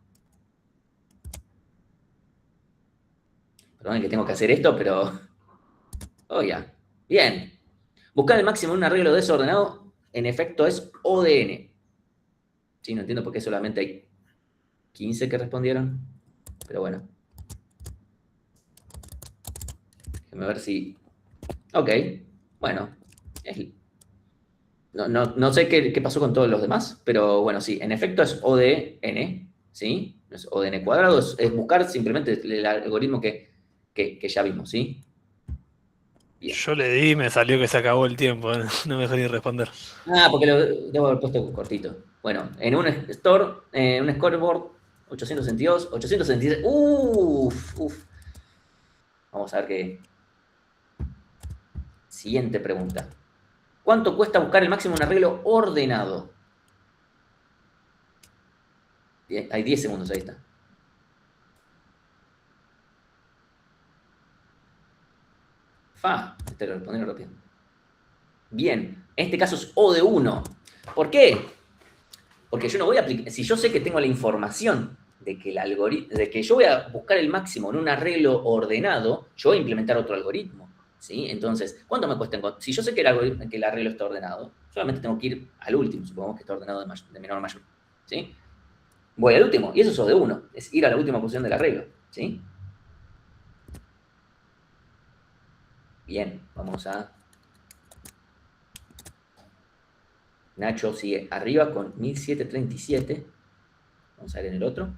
Perdón que tengo que hacer esto, pero... Oh, ya. Bien. Buscar el máximo en un arreglo desordenado, en efecto, es O de n. Sí, no entiendo por qué solamente hay 15 que respondieron. Pero bueno. Déjame ver si... Ok. Bueno. No sé qué pasó con todos los demás, pero bueno, sí. En efecto es O de n, ¿sí? No es O de n cuadrado, es buscar simplemente el algoritmo que ya vimos, ¿sí? Bien. Yo le di y me salió que se acabó el tiempo, no me dejó ni responder. Ah, porque lo debo haber puesto cortito. Bueno, en un scoreboard 862, 866. Uf. Vamos a ver qué. Siguiente pregunta. ¿Cuánto cuesta buscar el máximo en un arreglo ordenado? Bien, hay 10 segundos, ahí está. Este lo respondieron rápido. Bien, en este caso es O de 1. ¿Por qué? Porque yo no voy a aplicar, si yo sé que tengo la información de que, de que yo voy a buscar el máximo en un arreglo ordenado, yo voy a implementar otro algoritmo, ¿sí? Entonces, ¿cuánto me cuesta encontrar? Si yo sé que el arreglo está ordenado, solamente tengo que ir al último, supongamos que está ordenado de menor a mayor, ¿sí? Voy al último, y eso es O de 1, es ir a la última posición del arreglo, ¿sí? Bien, vamos a... Nacho sigue arriba con 1737. Vamos a ver en el otro.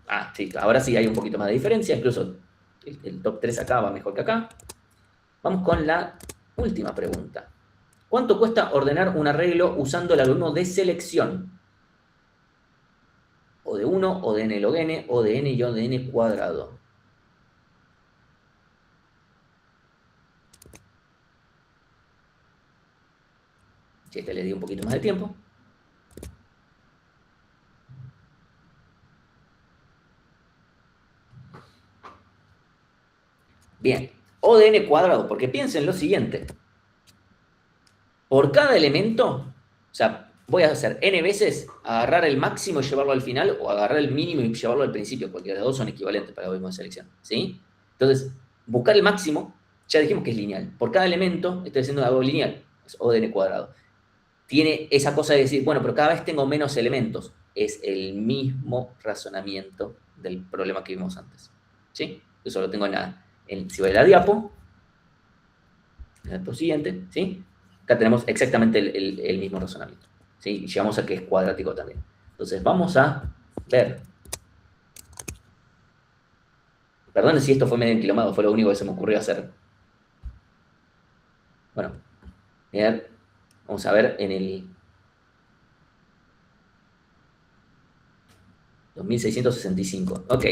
Ah, sí, ahora sí hay un poquito más de diferencia. Incluso el top 3 acá va mejor que acá. Vamos con la última pregunta. ¿Cuánto cuesta ordenar un arreglo usando el algoritmo de selección? O de 1, o de n log n, o de n y o de n cuadrado. Si este le di un poquito más de tiempo. Bien, O de n cuadrado, porque piensen lo siguiente. Por cada elemento, o sea, voy a hacer n veces agarrar el máximo y llevarlo al final, o agarrar el mínimo y llevarlo al principio, porque los dos son equivalentes para el algoritmo de selección, ¿sí? Entonces, buscar el máximo, ya dijimos que es lineal. Por cada elemento estoy haciendo algo lineal, es O de n cuadrado. Tiene esa cosa de decir, bueno, pero cada vez tengo menos elementos. Es el mismo razonamiento del problema que vimos antes, ¿sí? Eso lo tengo si voy a la diapo, en el siguiente, ¿sí? Acá tenemos exactamente el mismo razonamiento, ¿sí? Y llegamos a que es cuadrático también. Entonces, vamos a ver. Perdón si esto fue medio enquilomado, fue lo único que se me ocurrió hacer. Bueno, vamos a ver en el 2665. Ok,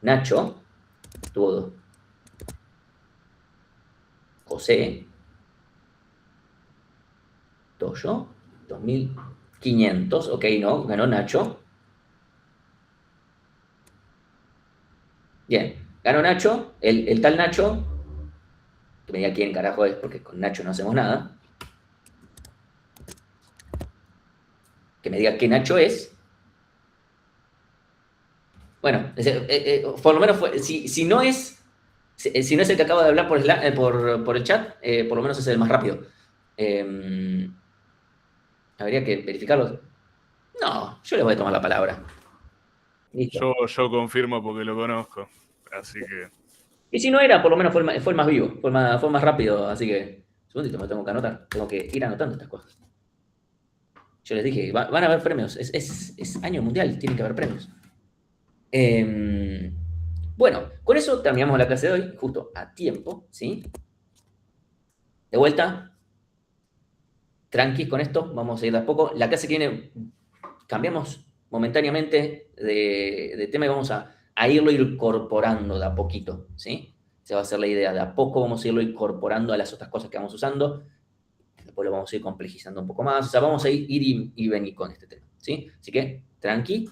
Nacho tuvo 2. José, Toyo, 2500. Ok, no, ganó Nacho. Bien, ganó Nacho, el tal Nacho, que me diga quién carajo es, porque con Nacho no hacemos nada. Que me diga qué Nacho es. Bueno, por lo menos si no es el que acaba de hablar por el chat, por lo menos es el más rápido. Habría que verificarlo. No, yo le voy a tomar la palabra. Listo. Yo confirmo porque lo conozco. Así que. Y si no era, por lo menos fue el más vivo, fue el más rápido, así que. Un segundito, me tengo que anotar. Tengo que ir anotando estas cosas. Yo les dije, van a haber premios. Es año mundial, tienen que haber premios. Bueno, con eso terminamos la clase de hoy, justo a tiempo, ¿sí? De vuelta. Tranquis con esto, vamos a ir de a poco. La clase que viene cambiamos momentáneamente de tema y vamos a irlo incorporando de a poquito, ¿sí? Esa va a ser la idea, de a poco vamos a irlo incorporando a las otras cosas que vamos usando, después lo vamos a ir complejizando un poco más, o sea, vamos a ir y venir con este tema, ¿sí? Así que, tranqui.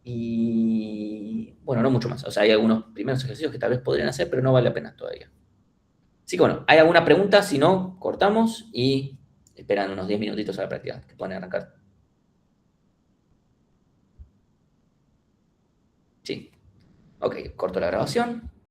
Y bueno, no mucho más, o sea, hay algunos primeros ejercicios que tal vez podrían hacer, pero no vale la pena todavía. Así que bueno, ¿hay alguna pregunta? Si no, cortamos y esperan unos 10 minutitos a la práctica, que pueden arrancar. Sí. Ok, corto la grabación.